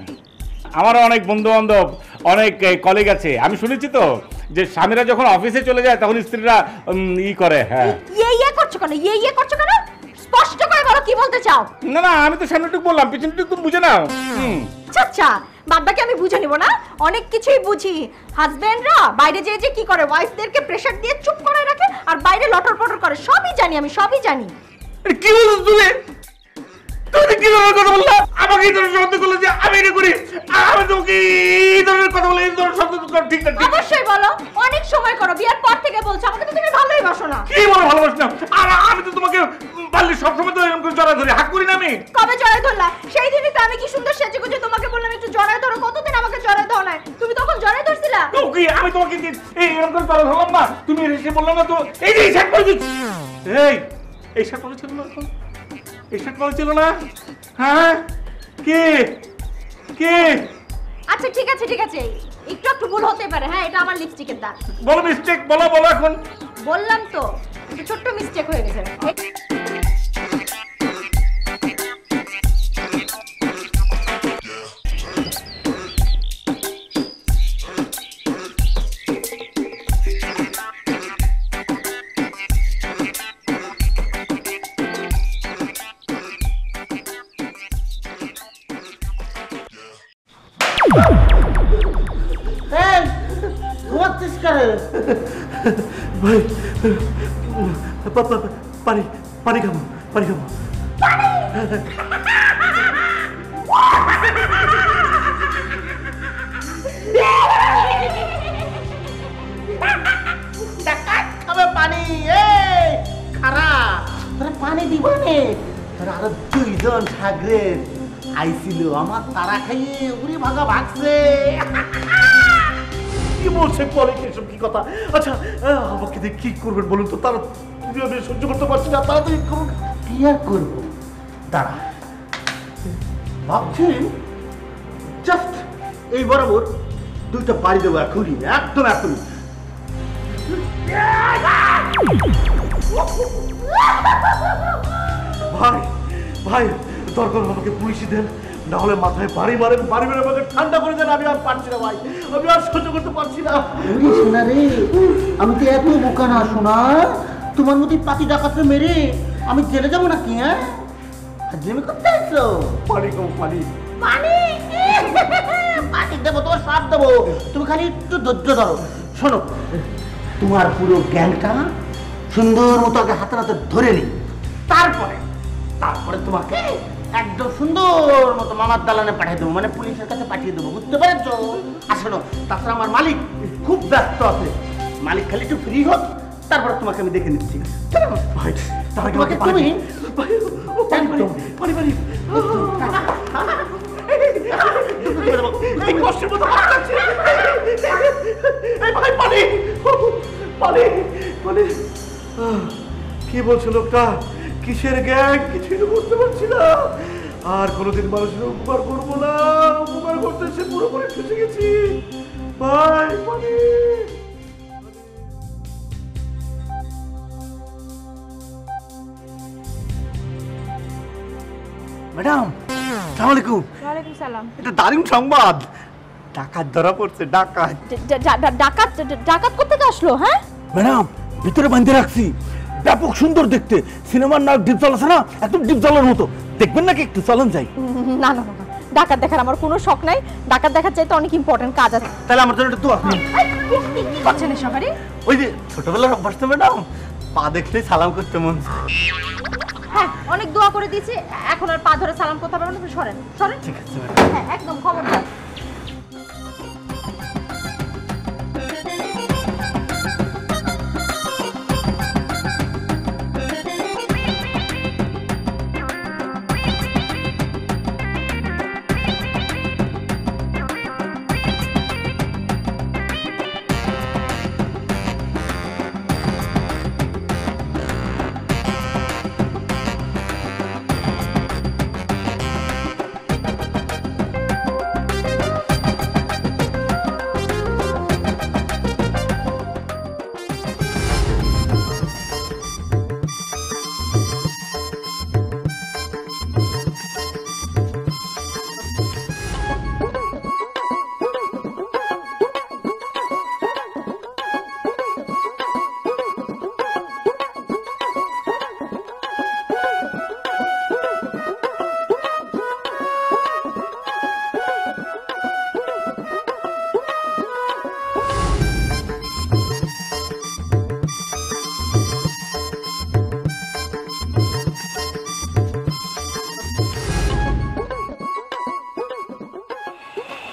আমারও অনেক বন্ধু বান্ধব, অনেক কলিগ আছে। আমি শুনেছি তো যে স্বামীরা যখন অফিসে চলে যায় তখন স্ত্রীরা ই করে। হ্যাঁ, ইয়ে করছো কেন? ইয়ে করছো কেন? স্পষ্ট করে বলো কি বলতে চাও। না না, আমি তো সামনেটুকু বললাম, পিছনটুকু তুমি বুঝে নাও। আচ্ছা, বাদ বাকি আমি বুঝে নিব না, অনেক কিছুই বুঝি। হাজবেন্ডরা বাইরে যেয়ে যে কি করে, ওয়াইফদেরকে প্রেসার দিয়ে চুপ করে রাখে আর বাইরে লটর পটর করে, সবই জানি আমি, সবই জানি। কি বলছো তুমি? তুমি কি ধরনের কথা বললা? আমাকে এই ধরনের শব্দ করলে যে আমি এটা করি? আমি তোমাকে এই ধরনের কথা বলে এই ধরনের শব্দ ঠিক না? অবশ্যই বলো, অনেক সময় করো, বিয়ার পর থেকে বলছো আমাকে তো তুমি ভালোই বাসো না। কি বলে ভালোবাসি না? আর আমি তো তোমাকে পারলে সবসময় তো এরকম করে জড়ায় ধরি, হাত করি না আমি। কবে জড়ায় ধরলা? সেই দিনই তো আমি কি সুন্দর সেজে গুজে তোমাকে বললাম একটু জড়ায় ধরো, কতদিন আমাকে জড়ায় ধরো নাই, তুমি তখন জড়ায় ধরছিলা? কি আমি তোমাকে এরকম করে জড়ায় ধরলাম না? তুমি এসে বললাম না তো এই যে এই শার্ট পরে দিচ্ছি। এই শার্ট পরে ছিল না? এই শার্ট পরে ছিল না? হ্যাঁ, কে কে? আচ্ছা ঠিক আছে ঠিক আছে, একটু একটু ভুল হতে পারে। হ্যাঁ, এটা আমার লিপস্টিকের দাগ। বলো মিস্টেক, বলো বলো এখন। বললাম তো, একটু ছোট্ট মিস্টেক হয়ে গেছে। ঘুমাচ্ছিস কেন? ভাই পানি পানি খাবো, পানি খাবো। খাবে পানি? এই খারাপ, তোরা পানি দিবা নে? তোরা আরো দুইজন সাগরের আইছিল, আমার তারা খাইয়ে উড়ি ভাগা ভাগছে। কি বলছে পরে এসব কি কথা? আচ্ছা আমাকে দিয়ে কি করবেন বলুন তো? তারা আমি সহ্য করতে পারছি না, তাড়াতাড়ি করুন। কি আর করবো? দাঁড়া, ভাবছি জাস্ট এই বরাবর দুইটা বাড়ি দেবো এখনই, একদম এখনই। ভাই ভাই দরকার আমাকে পুলিশে দেন, না হলে মাথায় বাড়ি মারেন, বাড়ি মেরে আমাকে ঠান্ডা করে দেন। আমি আর পারছি না ভাই, আমি আর সহ্য করতে পারছি না। শোনা রে, আমি তো এত বোকা না শোনা, তোমার মতো পাতি ডাকাতে মেরে আমি জেলে যাবো নাকি? হ্যাঁ হাজমি করতে আসছো? পানি কম পানি পানি পানি দেবো, তোমার সাপ দেবো, তুমি খালি একটু ধৈর্য ধরো। শোনো, তোমার পুরো গ্যাংটা সুন্দর মতো আগে হাতে হাতে ধরে নি, তারপরে তোমাকে একদম সুন্দর মতো মামার দালানে পাঠিয়ে দেবো, মানে পুলিশের কাছে পাঠিয়ে দেবো, বুঝতে পেরেছো? আর শোনো, তাছাড়া আমার মালিক খুব ব্যস্ত আছে, মালিক খালি একটু ফ্রি হোক, তারপরে তোমাকে আমি দেখে নিচ্ছি। ভাই তোমাকে তুমি কি বলছো লোকটা? কিসের গ্যাং কিছুই বুঝতে পারছি না। আর কোনোদিন মানুষের উপকার করবো না, উপকার করতে সে পুরোপুরি ফেসে গেছি ভাই। মানে ম্যাডাম আসসালামু আলাইকুম। ওয়ালাইকুম সালাম। এটা দারুণ সংবাদ, ডাকাত ধরা পড়ছে। ডাকাত ডাকাত ডাকাত কোথেকে আসলো? হ্যাঁ ম্যাডাম, ভিতরে বাঁধে রাখছি, ব্যাপক সুন্দর দেখতে, সিনেমার নায়ক ডিপজল আছে না, একদম ডিপজলের মতো, দেখবেন নাকি একটু? চলেন যাই। না না না, ডাকাত দেখার আমার কোনো শখ নাই, ডাকাত দেখার চাইতে অনেক ইম্পর্টেন্ট কাজ আছে। তাহলে আমার জন্য একটু দোয়া করুন। কি করছেন এসব? আরে ওই যে ছোটবেলার অভ্যাস তো ম্যাডাম, পা দেখলেই সালাম করতে মন। হ্যাঁ, অনেক দোয়া করে দিয়েছি, এখন আর পা ধরে সালাম করতে পারবেন না, সরেন সরেন। ঠিক আছে ম্যাডাম। হ্যাঁ একদম খবরদার।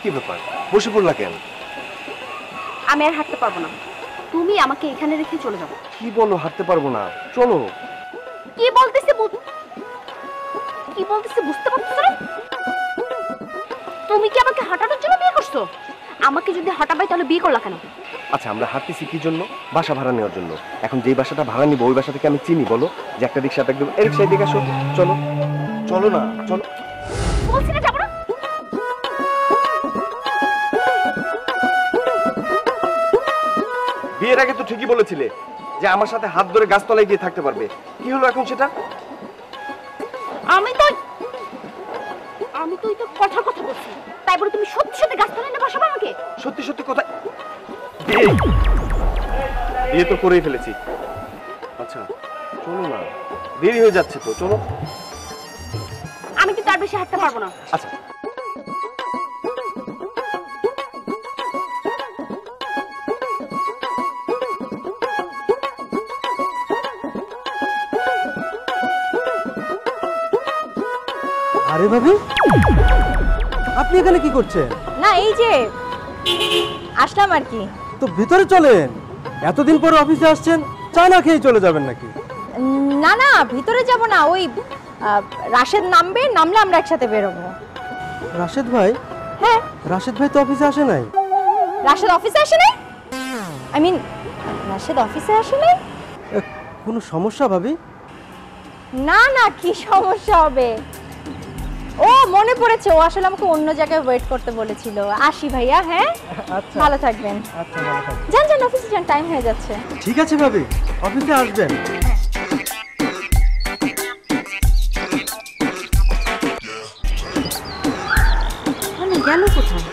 কি ব্যাপার, বসে পড়লা কেন? আমি আর হাঁটতে পারবো না, তুমি আমাকে এখানে রেখে চলে যাবো। কি বলো, হাঁটতে পারবো না? চলো। কি বলতেছে বুঝতে পারছো না? তুমি কি আমাকে হাঁটানোর জন্য বিয়ে করছো? আমাকে যদি হাঁটাবাই তাহলে বিয়ে করলা কেন? আচ্ছা, আমরা হাঁটতেছি কি জন্য? বাসা ভাড়া নেওয়ার জন্য। এখন যেই বাসাটা ভাড়া নিবো ওই বাসা থেকে আমি চিনি, বলো যে একটা রিক্সাটা একদম এই রিক্সায় দিকে আসো। চলো চলো না, চলো। বলছি না যাবো না। বিয়ের আগে তো ঠিকই বলেছিলে যে আমার সাথে হাত ধরে গাছতলায় গিয়ে থাকতে পারবে, কি হলো এখন সেটা? আমি তো কথা বলছি, তাই বলে তুমি সত্যি সত্যি গাছতলায় না বসাবো আমাকে? সত্যি সত্যি কথা, বিয়ে তো করেই ফেলেছি। আচ্ছা চলো না, দেরি হয়ে যাচ্ছে তো, চলো। আমি কিন্তু আর বেশি হাঁটতে পারবো না। আচ্ছা আরে ভাবি, আপনি এখানে কি করছেন? না এই যে আসলাম আর কি। তো ভিতরে চলেন, এতদিন পরে অফিসে আসছেন, চা না খেয়ে চলে যাবেন নাকি? না না, ভিতরে যাব না, ওই রাশেদ নামলে আমরা একসাথে বেরোবো। রাশেদ ভাই? হ্যাঁ। রাশেদ ভাই তো অফিসে আসে নাই। রাশেদ অফিসে আসে নাই? রাশেদ অফিসে আসে নাই? কোনো সমস্যা ভাবি? না না, কি সমস্যা হবে? ও মনে পড়েছে, ও আসলে আমাকে অন্য জায়গায় ওয়েট করতে বলেছিল। আসি ভাইয়া, হ্যাঁ আচ্ছা ভালো থাকবেন। আচ্ছা ভালো থাকবেন। যান যান অফিসে যান, টাইম হয়ে যাচ্ছে। ঠিক আছে ভাবি, অফিসে আসবেন। গেল কোথায়?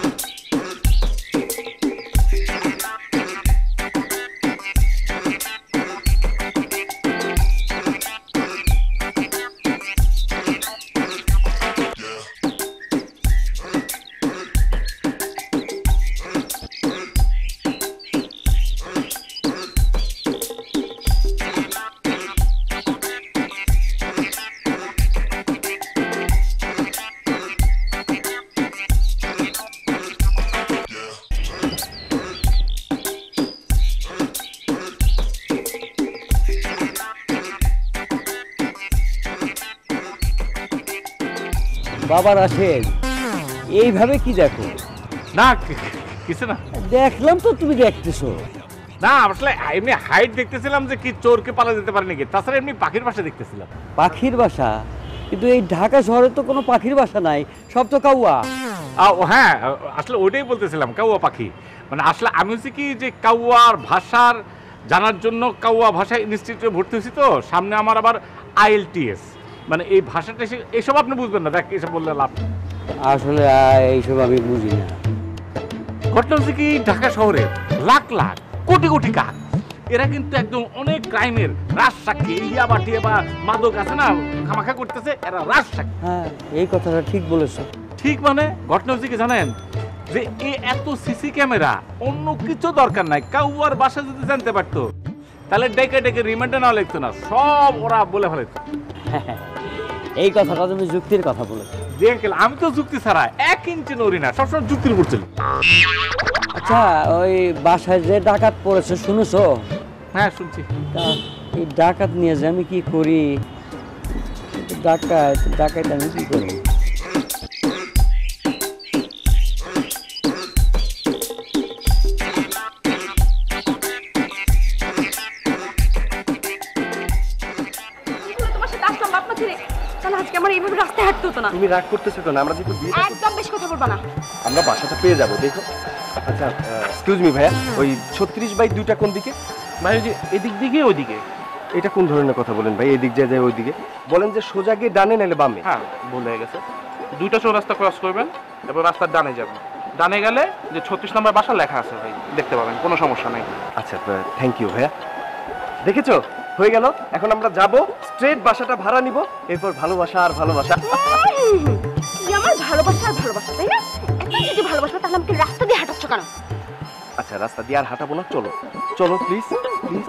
বাবার আসেন এইভাবে কি দেখো? না কিছু না, দেখলাম তো তুমি দেখতেছো। না আসলে এমনি হাইট দেখতেছিলাম যে কি চোরকে পালা যেতে পারে নাকি, তাছাড়া এমনি পাখির বাসা দেখতেছিলাম। পাখির বাসা? কিন্তু এই ঢাকা শহরে তো কোনো পাখির বাসা নাই, সব তো কাউয়া। হ্যাঁ আসলে ওইটাই বলতেছিলাম, কাউয়া পাখি। মানে আসলে আমি হচ্ছে কি যে কাউয়ার ভাষার জানার জন্য কাউয়া ভাষা ইনস্টিটিউটে ভর্তি হয়েছি, তো সামনে আমার আবার IELTS, মানে এই ভাষাটা এসব আপনি বুঝবেন না, দেখ এসব বললে লাভ। আসলে এইসব আমি বুঝি না। ঘটনা হচ্ছে কি ঢাকা শহরে লাখ লাখ কোটি কোটি কাক, এরা কিন্তু একদম অনেক ক্রাইমের রাজ সাক্ষী। ইয়াবা টিয়াবা মাদক আছে না খামাখা করতেছে, এরা রাজ সাক্ষী। হ্যাঁ এই কথাটা ঠিক বলেছো। ঠিক মানে ঘটনা হচ্ছে কি জানেন, যে এত সিসি ক্যামেরা অন্য কিছু দরকার নাই, কাউয়ার বাসা যদি জানতে পারতো তাহলে ডেকে ডেকে রিমান্ডে না লিখতো না, সব ওরা বলে ফেলত। এই কথাটা তুমি যুক্তির কথা বলেছো। দেখল আমি তো যুক্তি ছাড়া 1 ইঞ্চি নড়ি না, সবসময় যুক্তির উপর চলি। আচ্ছা ওই বাসায় যে ডাকাত পড়েছে শুনেছো? হ্যাঁ শুনছি। এই ডাকাত নিয়ে যে আমি কি করি, ডাকাত আমি কি করি? আমার এইভাবে রাস্তায় হাঁটতে হতো না। তুমি রাগ করতেছো কেন? আমরা যেহেতু বিয়ে একদম বেশি কথা বলবা না। আমরা বাসাটা পেয়ে যাবো, দেখো। আচ্ছা এক্সকিউজ মি ভাইয়া, ওই 36/2টা কোন দিকে? ভাই ওই যে এদিক দিকে ওইদিকে। এটা কোন ধরনের কথা বলেন ভাই? এদিক যায় যায় ওইদিকে বলেন যে সোজা গিয়ে ডানে নাইলে বামে? হ্যাঁ ভুল হয়ে গেছে, 2টা চৌরাস্তা ক্রস করবেন, এরপর রাস্তার ডানে যাবেন। ডানে গেলে যে 36 নম্বর বাসা লেখা আছে ভাই, দেখতে পাবেন, কোনো সমস্যা নাই। আচ্ছা থ্যাংক ইউ ভাইয়া। দেখেছো হয়ে গেল, এখন আমরা যাব স্ট্রেট বাসাটা ভাড়া নিব, এরপর ভালোবাসা আর ভালোবাসা। আমার ভালোবাসা আর ভালোবাসা, তাই না? এত যদি ভালোবাসা তাহলে আমাকে রাস্তা দিয়ে হাঁটাচ্ছ কেন? আচ্ছা রাস্তা দিয়ে আর হাঁটাবো না, চলো চলো প্লিজ প্লিজ।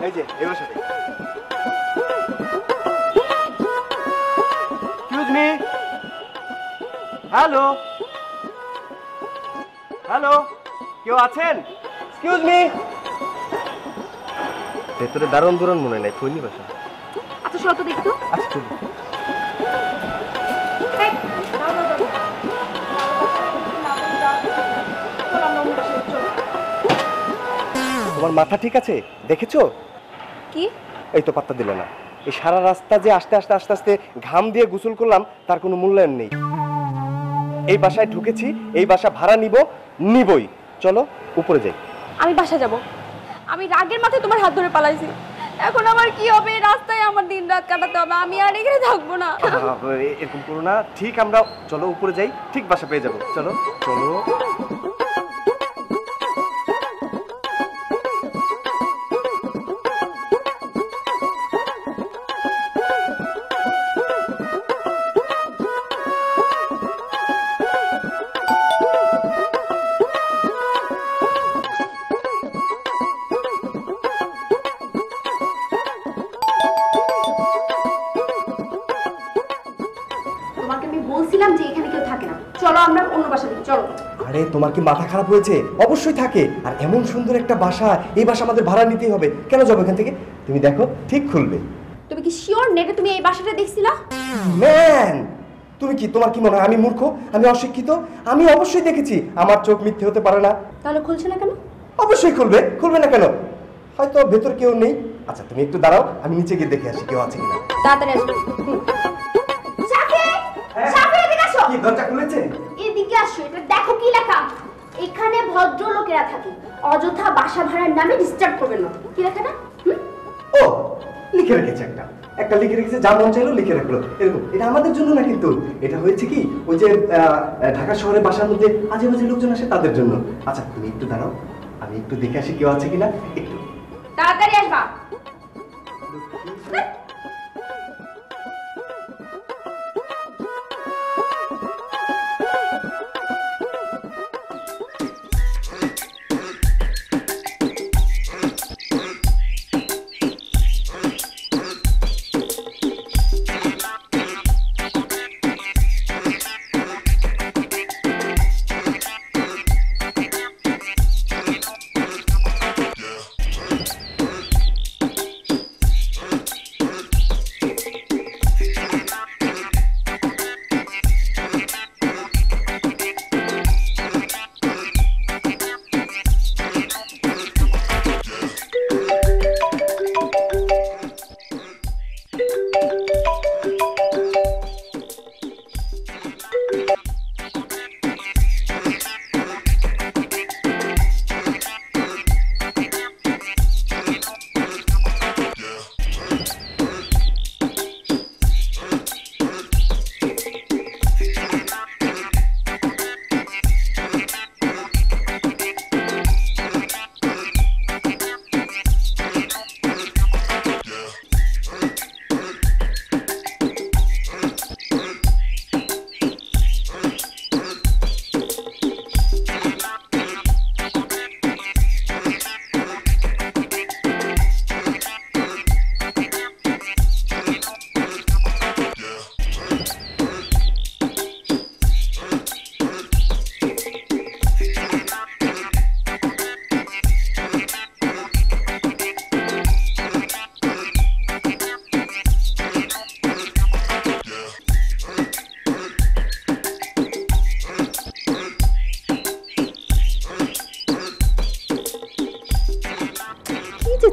এই যে এই বাসাতে। এক্সকিউজ মি, হ্যালো হ্যালো, কেউ আছেন? Excuse me. ভেতরে দারুণ দারুণ মনে নাই, ফোনই বাসা। আচ্ছা শত দেখতো। আচ্ছা চলো। তোমার মাথা ঠিক আছে? দেখেছো কি? এই তো পাত্তা দিলে না। এই সারা রাস্তা যে আস্তে আস্তে আস্তে আস্তে ঘাম দিয়ে গোসল করলাম, তার কোনো মূল্যায়ন নেই। এই বাসায় ঢুকেছি, এই বাসা ভাড়া নিবই। চলো উপরে যাই। আমি বাসা যাব। আমি রাগের মাথায় তোমার হাত ধরে পালাইছি, এখন আমার কি হবে? রাস্তায় আমার দিন রাত কাটাতে হবে, আমি আর এখানে থাকবো না। এরকম করো না, ঠিক আমরা চলো উপরে যাই, ঠিক বাসা পেয়ে যাবো। চলো চলো। তোমাকে আমি বলছিলাম যে এখানে কেউ থাকে না, চলো আমরা অন্য বাসা দেখি, চলো। আরে তোমার কি মাথা খারাপ হয়েছে? অবশ্যই থাকে, আর এমন সুন্দর একটা বাসা, এই বাসা আমাদের ভাড়া নিতেই হবে। কেন যাবো এখান থেকে? তুমি দেখো ঠিক খুলবে। তুমি কি শিওর নেটে তুমি এই বাসাটা দেখছিলা? ম্যান তুমি কি, তোমার কি মনে হয় আমি মূর্খ, আমি অশিক্ষিত? আমি অবশ্যই দেখেছি, আমার চোখ মিথ্যে হতে পারে না। তাহলে খুলছে না কেন? অবশ্যই খুলবে, খুলবে না কেন? হয়তো ভেতর কেউ নেই। আচ্ছা তুমি একটু দাঁড়াও, আমি নিচে গিয়ে দেখে আসি কেউ আছে কিনা। তাড়াতাড়ি আসবে। সাফি, সাফি এদিকে আসো। কি দরজা খুলেছে? এদিকে আসো, এটা দেখো কি লেখা। এখানে ভদ্রলোকেরা থাকে, অযথা বাসা ভাড়ার নামে ডিস্টার্ব করবেন না। কি লেখা না? ও লিখে রেখেছে একটা লিখে রেখেছে, যা মন চাইলো লিখে রাখলো এরকম। এটা আমাদের জন্য না, কিন্তু এটা হয়েছে কি ওই যে ঢাকা শহরে বাসার মধ্যে আজে বাজে লোকজন আসে তাদের জন্য। আচ্ছা তুমি একটু দাঁড়াও, আমি একটু দেখে আসি কেউ আছে কিনা। একটু তাড়াতাড়ি আসবা।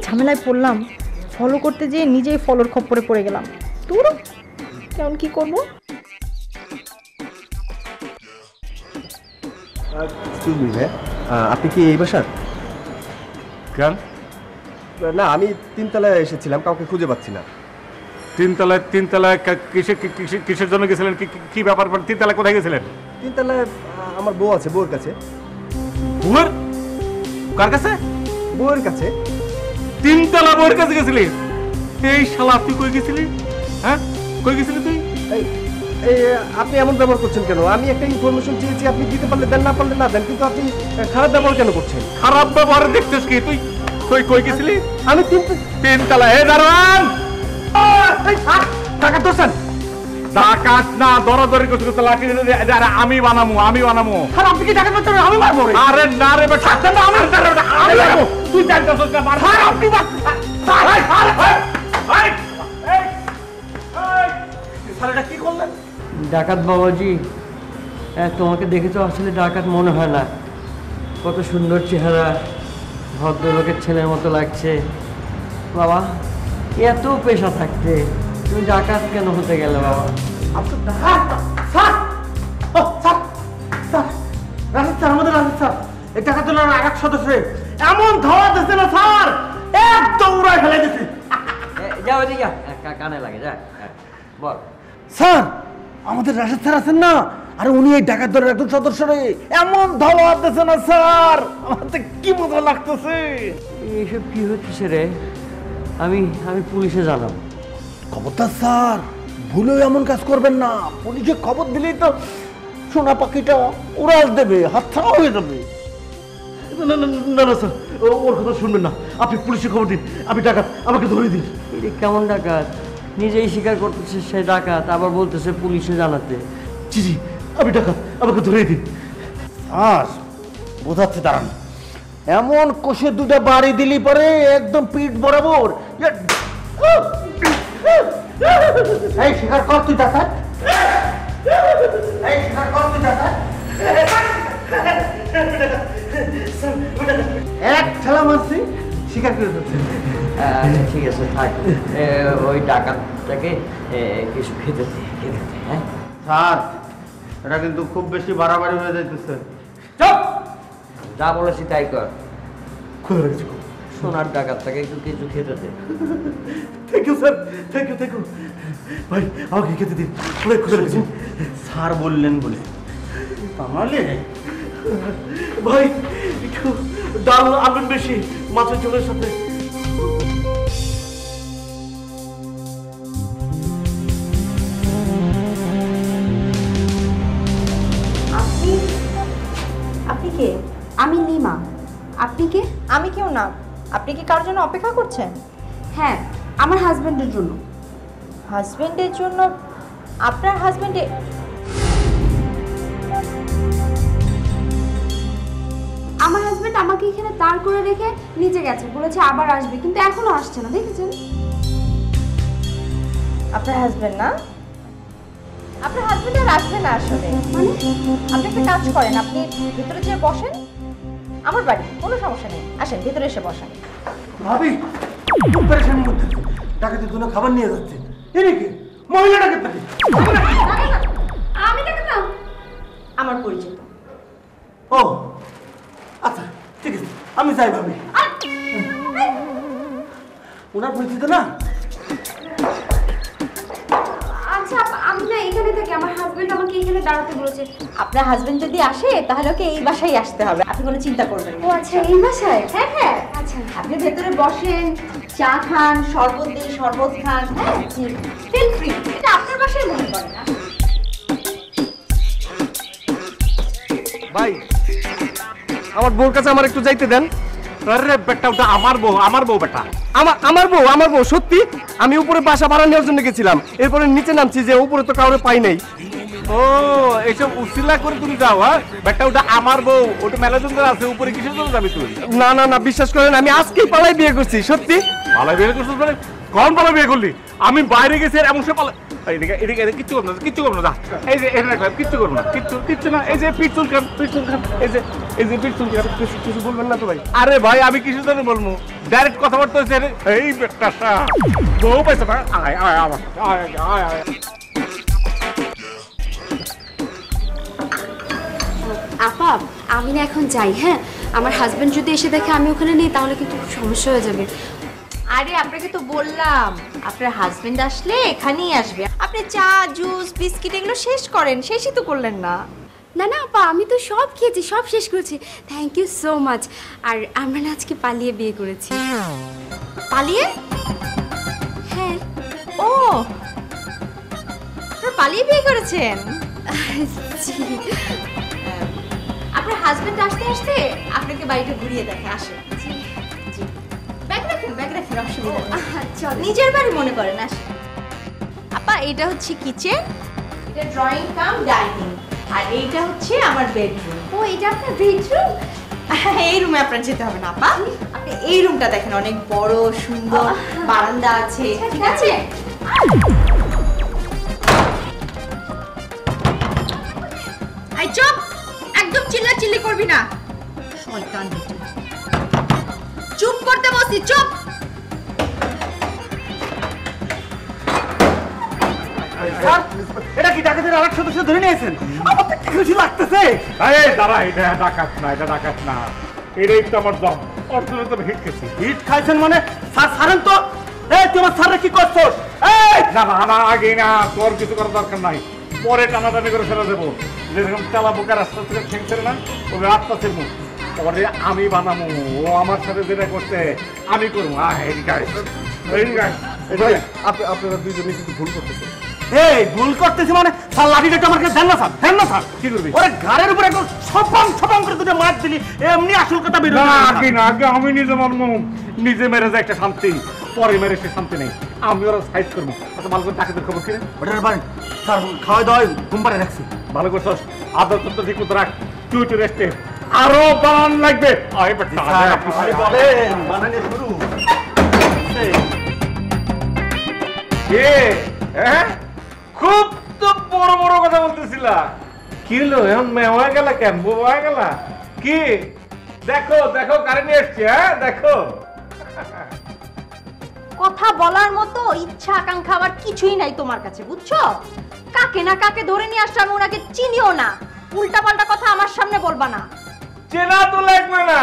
ঝামেলায় পড়লাম, ফলো করতে যেয়ে নিজেই ফলোর খপ্পরে পড়ে গেলাম। তোর কেমন কি করবো? আপনি কি এই বাসার? কেন? না আমি তিনতলায় এসেছিলাম, কাউকে খুঁজে পাচ্ছি না। তিনতলায় কিসের জন্য গেছিলেন? কি ব্যাপার? তিনতলায় কোথায় গেছিলেন? তিনতলায় আমার বউ আছে, বউয়ের কাছে। বউয়ের? কার কাছে? বউয়ের কাছে। তিনতলা বউয়ের কাছে গেছিলি? এই শালা তুই কই গেছিলি? হ্যাঁ কই গেছিলি তুই? এই আপনি এমন ব্যবহার করছেন কেন? আমি একটা ইনফরমেশন চেয়েছি, আপনি দিতে পারলে দেন, না পারলে না দেন, কিন্তু আপনি খারাপ ব্যবহার কেন করছেন? খারাপ ব্যবহার দেখছিস কি তুই? কই গেছিলি? আমি তিনতলা। এ দারোয়ান, টাকা দোষেন। ডাকাত না, দরাদরি করছিস তো লাঠি দিয়ে। আরে আমি বানামু। আর আপনি কি ডাকাত করতে? আমি মারবো। আরে না রে বেটা, আমি মারবো। তুই জানতাস না মার। আপনি এটা কি করলেন? ডাকাত বাবাজি, তোমাকে দেখে তো আসলে ডাকাত মনে হয় না। কত সুন্দর চেহারা, ভদ্রলোকের ছেলের মতো লাগছে। বাবা, এত পেশা থাকতে তুমি ডাকাত কেন হতে গেলে বাবা? আমাদের রাজীব স্যার, এই টাকা তোলার আর এক সদস্য এমন ধাওয়া দিচ্ছে না স্যার, একদম উড়ায় ফেলে দিচ্ছে। যাও এদিকে, কানে লাগে, যা বল। স্যার, আমাদের রাশেদ স্যার আছেন না, আরে উনি এই ডাকাত দলের একজন সদস্য রে, এমন ধাওয়া দিচ্ছে না স্যার, আমার তো কি মজা লাগতেছে। এইসব কি হচ্ছে রে? আমি পুলিশে জানাবো। খবরদার স্যার, ভুলেও এমন কাজ করবেন না। পুলিশে খবর দিলেই তো সোনা পাখিটা উড়াল দেবে, হাতছাড়া হয়ে যাবে। না না না না স্যার, ওর কথা শুনবেন না। আপনি পুলিশে খবর দিন, আমি ডাকাত, আমাকে ধরে দিন। এটা কেমন ডাকাত? নিজেই স্বীকার করতেছে সে ডাকাত, আবার বলতেছে পুলিশে জানাতে। জি জি, আমি ডাকাত, আমাকে ধরে দিন। স্যার বোঝাচ্ছে, দাঁড়ান। এমন কষে দুটা বাড়ি দিলি পরে একদম পিঠ বরাবর। এই স্বীকার কর তুই ডাকাত, এই স্বীকার কর তুই ডাকাত। এক ঠেলা মারছি, স্বীকার করে ফেলছেন। ঠিক আছে থাক, ওই ডাকাতটাকে কিছু খেতে দে, হ্যাঁ? স্যার এটা কিন্তু খুব বেশি বাড়াবাড়ি হয়ে যাইতেছে। চুপ! যা বলেছি তাই কর। খুলে রেখেছি। সোনার ডাকাতটাকে একটু কিছু খেতে দে। Thank you sir, thank you, thank you. ভাই আমাকে খেতে দিন, খুলে রেখেছি। স্যার বললেন বলে তাহলে ভাই একটু ডাল আনবেন বেশি, মাছের ঝোলের সাথে। আপনি কে? আমি লিমা। আপনি কে? আমি কেউ না। আপনি কি কারোর জন্য অপেক্ষা করছেন? হ্যাঁ, আমার হাজবেন্ডের জন্য। হাজবেন্ডের জন্য? আপনার হাজবেন্ডে? আমার হাজবেন্ড আমাকে এখানে দাঁড় করে রেখে নিচে গেছে, বলেছে আবার আসবে, কিন্তু এখনো আসছে না, দেখেছেন? আপনার হাজবেন্ড না? আপনার হাজবেন্ড আর আসবে না আসলে। মানে আপনি একটা কাজ করেন, আপনি ভিতরে যেয়ে বসেন। আমার বাড়ি, কোনো সমস্যা নেই, আসেন ভিতরে এসে বসেন। ভাবি খুব পেরেশানির মধ্যে, ডাকাতের জন্য খাবার নিয়ে যাচ্ছে। এনে কি মহিলা ডাকাত নাকি? আমি দেখে না, আমার পরিচিত। ও আচ্ছা ঠিক আছে, আমি যাই ভাবি। ওনার পরিচিত না? আচ্ছা আমি না এখানে থাকি, আমার হাজবেন্ড আমাকে এখানে দাঁড়াতে বলেছে। আপনার হাজবেন্ড যদি আসে তাহলে ওকে এই বাসায় আসতে হবে, আপনি কোনো চিন্তা করবেন ও না। আচ্ছা, এই বাসায়? হ্যাঁ হ্যাঁ, আচ্ছা আপনি ভেতরে বসেন, চা খান, শরবত দিই, শরবত খান। হ্যাঁ ফিল ফ্রি, এটা আপনার বাসায় মনে করেন না। ভাই আমার বউর কাছে আমার একটু যাইতে দেন। আরে বেটা, ওটা আমার বউ বেটা। আমার বউ সত্যি। আমি উপরে বাসা ভাড়া নেওয়ার জন্য গেছিলাম, এরপরে নিচে নামছি যে উপরে তো কাউরে পাই নাই। ও এইসব উসিলা করে তুমি যাও? হ্যাঁ বেটা, ওটা আমার বউ, ওটা মেলাজন আছে উপরে, কিসের জন্য যাবি তুই? না না না, বিশ্বাস করেন আমি আজকেই পালাই বিয়ে করছি, সত্যি। পালাই বিয়ে করছিস মানে? কোন পালাই বিয়ে করলি? আমি বাইরে গেছি আর এমন সে পালাই। এদিকে এদিকে কিচ্ছু করবো না, কিচ্ছু করবো না। এই যে এখানে রাখলাম, কিচ্ছু করবো না, কিচ্ছু না। এই যে পিটুল খান, এই যে পিটুল খান। কিছু বলবেন না তো ভাই? আরে ভাই আমি কিছু জানি বলবো, ডাইরেক্ট কথাবার্তা হচ্ছে। এই বেটা বউ পাইছে না? আয় আয় আয় আয় আয়। আপা আমি না এখন যাই, হ্যাঁ? আমার হাজবেন্ড যদি এসে দেখে আমি ওখানে নেই তাহলে কিন্তু খুব সমস্যা হয়ে যাবে। আরে আপনাকে তো বললাম, আপনার হাজবেন্ড আসলে এখানেই আসবে। আপনি চা, জুস, বিস্কিট এগুলো শেষ করেন, শেষই তো করলেন না। না না আপা, আমি তো সব খেয়েছি, সব শেষ করেছি। Thank you so much. আর আমরা না আজকে পালিয়ে বিয়ে করেছি। পালিয়ে? হ্যাঁ। ও আপনারা পালিয়ে বিয়ে করেছেন? জি। আপনার হাজবেন্ড আসতে আসতে আপনাকে বাড়িটা ঘুরিয়ে দেখে, আসে। জি জি, ব্যাগ রাখেন, অসুবিধা নেই। আচ্ছা নিজের বাড়ি মনে করেন, আসে। আপা এটা হচ্ছে কিচেন, এটা ড্রয়িং কাম ডাইনিং, আর এইটা হচ্ছে আমার বেডরুম। ও এটা আপনার বেডরুম? এই রুমে আপনার যেতে হবে না আপা, আপনি এই রুমটা দেখেন, অনেক বড় সুন্দর, বারান্দা আছে। ঠিক আছে? এই চুপ, একদম চিল্লাচিল্লি করবি না, শয়তান বেটি। চুপ করতে বসি, চুপ। এটা কি ডাকাতের আরেক সদস্য ধরে নিয়েছেন? আমার তো খুশি লাগতেছে। এই দাঁড়া, এটা ডাকাত না, এটা ডাকাত না, এটাই তো আমার দম। অর্জুনে তো হিট খেয়েছি। হিট খাইছেন মানে? স্যার ছাড়েন তো। এই তোমার স্যাররা কি করছস? এই না না, আগে না, তোর কিছু করার দরকার নাই, পরে টানাটানি করে ফেলে দেবো। যেরকম চালাবো রাস্তা থেকে ঠেকছে না, ওকে রাস্তা ছিল পরে আমি বানাবো। ও আমার সাথে যেটা করতে আমি করবো। আপনারা দুইজনে কিন্তু ভুল করতেছেন। এই ভুল করতেছি মানে? স্যার লাঠিটা আমাকে দেন না স্যার, দেন না স্যার। কি করবি? ওরে ঘাড়ের উপরে একদম ছপাং করে দুটো মার দিলি, এমনি আসল কথা বের না হলো। আগে না, আগে আমি নিজে মারবো, নিজে মেরে যায় একটা শান্তি, পরে মেরে সে শান্তি নেই। আমি ওরা সাইড করবো। আচ্ছা ভালো করে ডাকাতের খবর কিনে ওটার বাড়ি স্যার খাওয়া দাওয়া ঘুম পাড়ে রাখছি। ভালো করে আদর তো ঠিক মতো রাখ, তুই একটু রেস্টে। আরো বানান লাগবে। বলেন বানানো শুরু। খুব তো বড় বড় কথা বলতেছিলা, কি হলো এখন মেয়ে হয়ে গেল কেন, বউ হয়ে গেল কি? দেখো দেখো কারে নিয়ে এসছি। হ্যাঁ দেখো কথা বলার মতো ইচ্ছা আকাঙ্ক্ষা আমার কিছুই নাই তোমার কাছে, বুঝছো? কাকে না কাকে ধরে নিয়ে আসছো, আমি ওনাকে চিনিও না। উল্টা পাল্টা কথা আমার সামনে বলবা না। চেনা তো লাগবে না,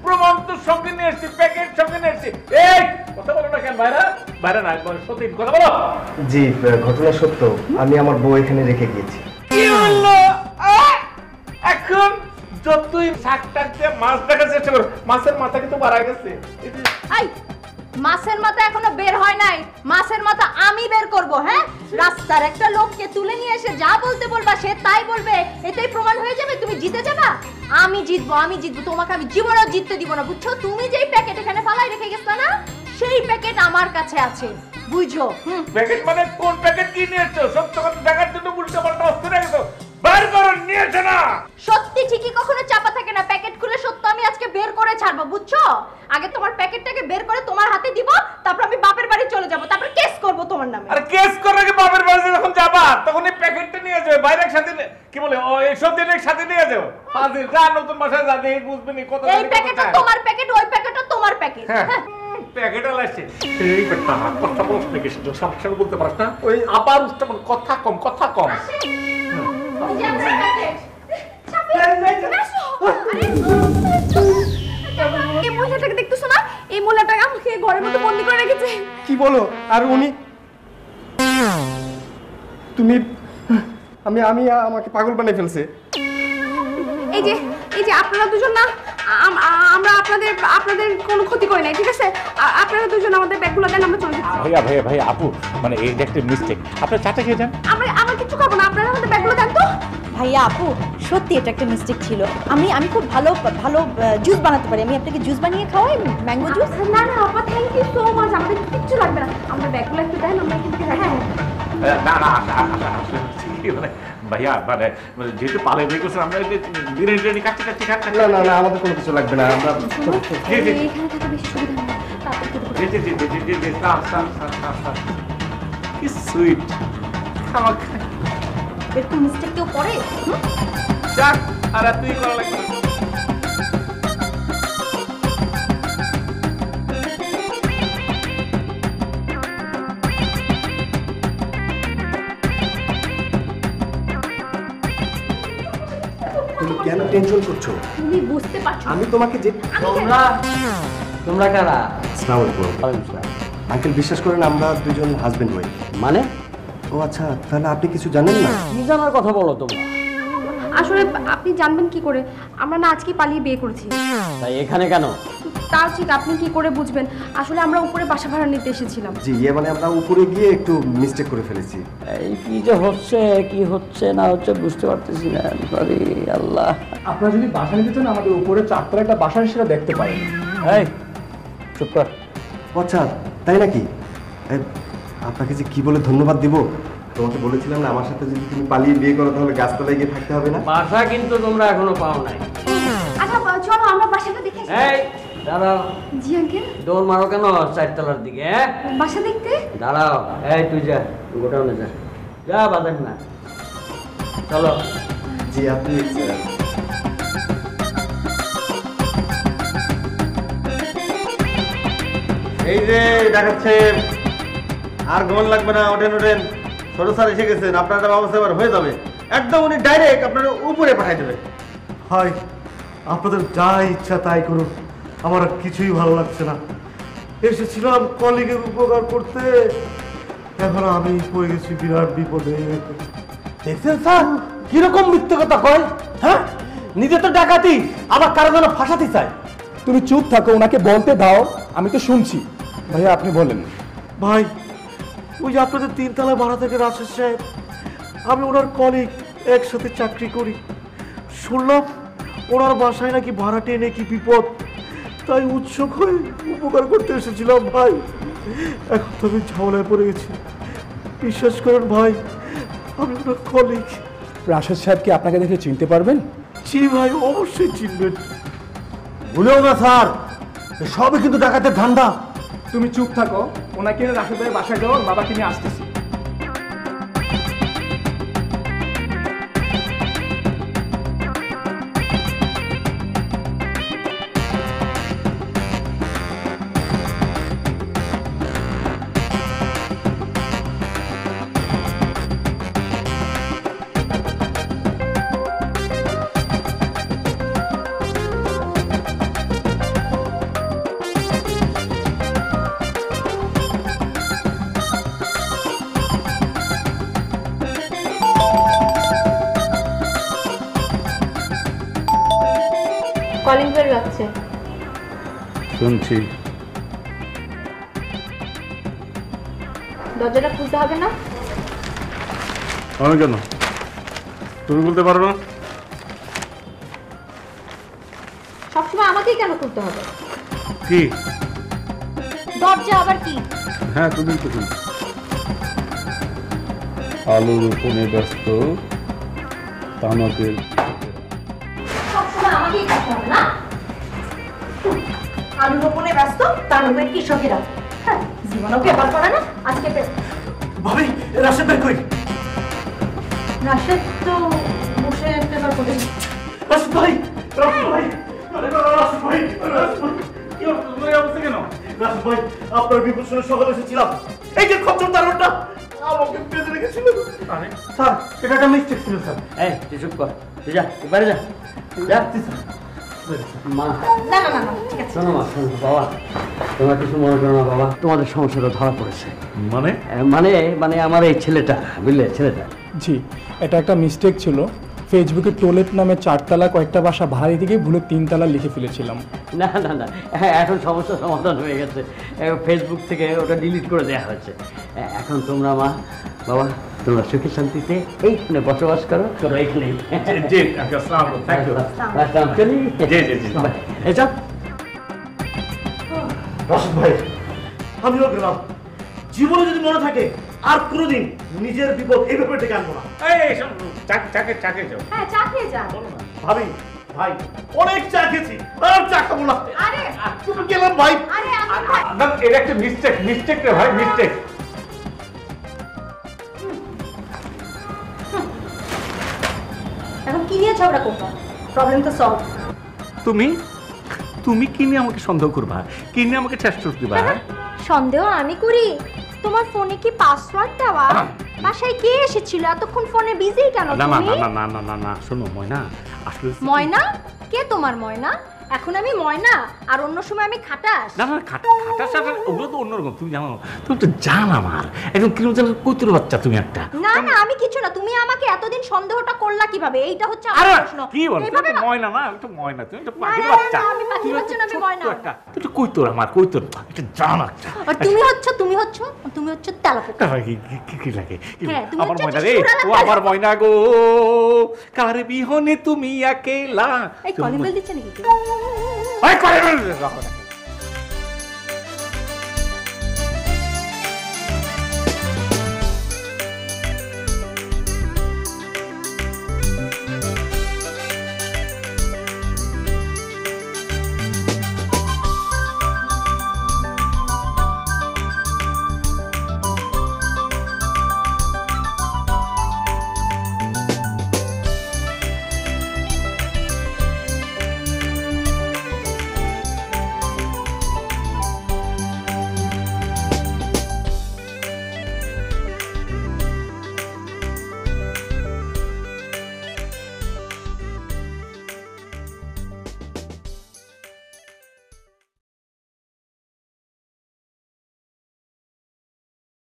প্রমাণ তো সঙ্গে নিয়ে এসছি, প্যাকেট সঙ্গে নিয়ে এসছি। এই কথা বলো না কেন বাইরে? বাইরে না, সত্যি কথা বলো। জি, ঘটনা সত্য, আমি আমার বউ এখানে রেখে গিয়েছি। কি বললো? এখন যতই শাক টাক দিয়ে মাছ দেখার চেষ্টা করো, মাছের মাথা কিন্তু বাড়া গেছে। আই, মাছের মাথা এখনো বের হয় নাই, মাছের মাথা আমি বের করব। হ্যাঁ, রাস্তার একটা লোককে তুলে নিয়ে এসে যা বলতে বলবা সে তাই বলবে, এটাই প্রমাণ হয়ে যাবে তুমি জিতে যাবা। আমি জিতবো, আমি জিতবো, তোমাকে আমি জীবনেও জিততে দিব না, বুঝছো? তুমি যেই প্যাকেট এখানে ফালাই রেখে গেছো না, সেই প্যাকেট আমার কাছে আছে, বুঝছো? প্যাকেট মানে কোন প্যাকেট কি নিয়েছো? সত্য কথা দেখার জন্য উল্টো পাল্টা অস্ত্র রেখেছো, বের করো, নিয়েছো না? সত্যি ঠিকই কখনো চাপা থাকে না, প্যাকেট খুলে সত্য আমি আজকে বের করে ছাড়বো, বুঝছো? আগে তোমার প্যাকেটটাকে বের করে তোমার হাতে দিব, তারপর আমি বাপের বাড়ি চলে যাব, তারপর কেস করব তোমার নামে। আরে কেস করার আগে বাপের বাড়ি যখন যাবা তখন এই প্যাকেটটা নিয়ে যাবে, বাইরের সাথে কি বলে ও এই সব দিনের সাথে নিয়ে যাও। ফাজিল, যা নতুন বাসায় যা, দেখি বুঝবে নি কত। এই প্যাকেটটা তোমার প্যাকেট, ওই প্যাকেটটা তোমার প্যাকেট। প্যাকেট আলাইছে এই বেটা, কথা বলছ নাকি? সমস্যা বলতে পারছ না? ওই আবার উঠতে কথা কম, কথা কম। এই মহিলাটাকে দেখতেছো না? এই মহিলাটাকে আমাকে ঘরের মধ্যে বন্দি করে রেখেছে। কি বলো? আর উনি? তুমি আমাকে পাগল বানিয়ে ফেলছে। এই যে আপনারা দুজন না, আমরা আপনাদের কোনো ক্ষতি করি নাই, ঠিক আছে? আপনারা দুজন আমাদের ব্যাগগুলো দেন, আমরা চলে যাচ্ছি। ভাইয়া আপু, মানে এইটা একটা মিস্টেক, আপনারা চাটা খেয়ে যান। আমরা কিছু খাবো না, আপনারা আমাদের ব্যাগগুলো দেন তো। ভাইয়া আপু, সত্যি এটা একটা মিস্টেক ছিল। আমি খুব ভালো জুস বানাতে পারি, আমি আপনাকে জুস বানিয়ে খাওয়াই, ম্যাঙ্গো জুস। না আপা, থ্যাংক ইউ সো মাচ, আমাদের কিচ্ছু লাগবে না, আমরা ব্যাগগুলো একটু দেন, আমরা এখান থেকে যাই। না ভাইয়া, মানে যেহেতু পালে বের করছেন, আমরা বিরিয়ানি কাটতে না আমাদের কোনো কিছু লাগবে না, আমরা এখানে থাকা বেশি সুবিধা না। কি সুইট খাওয়া একটু মিস্টেক কেউ করে। যাক, আর তুই করা লাগবে না। তুমি কেন টেনশন করছো? তুমি বুঝতে পারছো? আমি তোমাকে যে তোমরা কারা? আসসালামু আলাইকুম। আঙ্কেল, বিশ্বাস করেন আমরা দুজন হাজবেন্ড ওয়াইফ। মানে? ও আচ্ছা, তাহলে আপনি কিছু জানেন না? কি জানার কথা বলো তোমরা? আসলে আপনি জানবেন কি করে? আমরা না আজকে পালিয়ে বিয়ে করেছি। তাই এখানে কেন? তাও ঠিক, আপনি কি করে বুঝবেন? আসলে আমরা উপরে বাসা ভাড়া নিতে এসেছিলাম। জি, মানে আমরা উপরে গিয়ে একটু মিস্টেক করে ফেলেছি। এই কি যে হচ্ছে, কি হচ্ছে না হচ্ছে বুঝতে পারতেছি না। সরি আল্লাহ। আপনারা যদি বাসা নিতে চান, আমাদের উপরে 4 তলায় একটা বাসা সেটা দেখতে পারেন। এই চুপ কর। আচ্ছা, তাই নাকি? আপনাকে যে কি বলে ধন্যবাদ দিব। তোমাকে বলেছিলাম না, আমার সাথে যদি তুমি পালিয়ে বিয়ে করো তাহলে গাছতলায় গিয়ে থাকতে হবে না। বাসা কিন্তু তোমরা এখনো পাও নাই। আচ্ছা চলো আমরা বাসাটা দেখে আসি। এই দাঁড়াও। জি আঙ্কেল। দৌড় মারো কেন 4 তলার দিকে? বাসা দেখতে? দাঁড়াও। এই তুই যা, গোটাউনে যা, যা বাদেন না। চলো। জি, আপনি এই যে দেখাচ্ছে, আর ঘুমান লাগবে না, ওঠেন ওঠেন। ছোট স্যার এসে গেছেন, আপনার একটা ব্যবস্থা এবার হয়ে যাবে। একদম উনি ডাইরেক্ট আপনার উপরে পাঠাই দেবে। হয় আপনাদের যা ইচ্ছা তাই করুন, আমার আর কিছুই ভালো লাগছে না। এসেছিলাম কলিগের উপকার করতে, এখন আমি পড়ে গেছি বিরাট বিপদে। দেখছেন স্যার কিরকম মিথ্যে কথা কয়? হ্যাঁ, নিজে তো ডাকাতি, আবার কারো যেন ফাঁসাতে চায়। তুমি চুপ থাকো, ওনাকে বলতে দাও, আমি তো শুনছি। ভাইয়া আপনি বলেন। ভাই, ওই যে আপনাদের 3 তলা ভাড়া থেকে রাশেদ সাহেব, আমি ওনার কলিগ, একসাথে চাকরি করি। শুনলাম ওনার বাসায় নাকি ভাড়াটে নাকি বিপদ, তাই উৎসুক হয়ে উপকার করতে এসেছিলাম ভাই। এখন তো আমি ঝামেলায় পড়ে গেছি। বিশ্বাস করেন ভাই, আমি ওনার কলিগ। রাশেদ সাহেব কি আপনাকে দেখে চিনতে পারবেন? জি ভাই, অবশ্যই চিনবেন। ভুলেও না স্যার, সবই কিন্তু ডাকাতের ধান্দা। তুমি চুপ থাকো, ওনাকে রাশেদ ভাইয়ের বাসায় যাও, বাবাকে নিয়ে আসতেছি। কলিং বেল বাজছে। শুনছি। দরজাটা খুলতে হবে না? আমি কেন? তুমি বলতে পারো না? সবসময় আমাকেই কেন খুলতে হবে? কি দরজা আবার কি? হ্যাঁ তুমি তো শুনছি। আলু রোপণে ব্যস্ত তামাকের। সবসময় আমাকেই খুলতে হবে না? আলু রোপণে ব্যস্ত তামাকের কৃষকেরা। জীবনও পেপার পড়ে না, আজকে ভাবি রাশেদ ভাই কই? রাশেদ তো বসে পেপার পড়ে। রাশেদ ভাই, রাশেদ ভাই, আরে রাশেদ ভাই, রাশেদ ভাই, কি অবস্থা? এই অবস্থা কেন? রাশেদ ভাই, আপনার বিপুল শুনে সকালে এসেছিলাম। এই যে খচ্চর দারোয়ানটা আমাকে বেঁধে রেখেছিল। আরে স্যার, এটা একটা মিস্টেক ছিল স্যার। এই তুই চুপ কর, তুই যা এবারে যা যা। মা না না না না, ঠিক আছে। শোনো মা, শোনো বাবা, তোমরা কিছু মনে করো না বাবা, তোমাদের সমস্যাটা ধরা পড়েছে। মানে মানে মানে আমার এই ছেলেটা, বুঝলে, ছেলেটা। জি, এটা একটা মিস্টেক ছিল। ফেসবুকে টোলেট নামে 4 তলা কয়েকটা বাসা ভাড়া থেকে ভুলে 3 তলা লিখে ফেলেছিলাম। না না না, হ্যাঁ এখন সমস্যার সমাধান হয়ে গেছে। ফেসবুক থেকে ওটা ডিলিট করে দেওয়া হয়েছে। এখন তোমরা মা বাবা তোমরা সুখে শান্তিতে এইখানে বসবাস করো, করো এইখানে। জি আসসালামু আলাইকুম, থ্যাংক ইউ। চলি। জি জি জি। এই চল। রাশেদ ভাই, আমিও গেলাম। জীবনে যদি মনে থাকে আর কোনোদিন নিজের বিপদ এই ব্যাপারে ডেকে আনবো না। এই শোন, চাকে যাও। হ্যাঁ, চা খেয়ে যা। ভাবি, ভাই, অনেক চা খেয়েছি, আর চা খাবো না। আরে তুমি গেলাম ভাই। আরে আমি ভাই, না এটা একটা মিস্টেক রে ভাই, মিস্টেক। এখন কি নিয়ে ঝগড়া করবো? প্রবলেম তো সলভ। তুমি কি নিয়ে আমাকে সন্দেহ করবা? কি নিয়ে আমাকে চেষ্টা দিবা? সন্দেহ আমি করি? তোমার ফোনে কি পাসওয়ার্ড দেওয়া? বাসায় কে এসেছিল? এতক্ষণ ফোনে বিজি কেন না না তুমি? না না না না না, শোনো ময়না, আসলে ময়না? কে তোমার ময়না? এখন আমি ময়না আর অন্য সময় আমি খাটাস। না না, খাটা ওগুলো তো অন্যরকম, তুমি জানো। তুমি তো জান আমার একদম কিরকম যেন কচুর বাচ্চা তুমি একটা। না না, আমি কিছু না। তুমি আমাকে এতদিন সন্দেহটা করলা কিভাবে? এইটা হচ্ছে আরে আমার প্রশ্ন। কি বল, তুমি এইভাবে তো ময়না না, তুমি তো ময়না, তুমি তো না, পাখির না, না, বাচ্চা। না, আমি পাখির বাচ্চা না, আমি ময়না। তুই তো কইতোর, আমার কইতোর একটা জান একটা। আর তুমি হচ্ছে তেলাপোকা। কি লাগে? হ্যাঁ, তুমি আমার হচ্ছে ময়না রে, সুরালা ও আমার ময়না গো, কার বিহনে তুমি একেলা। এই কলিং বেল দিচ্ছে নাকি? ওই কলিং বেল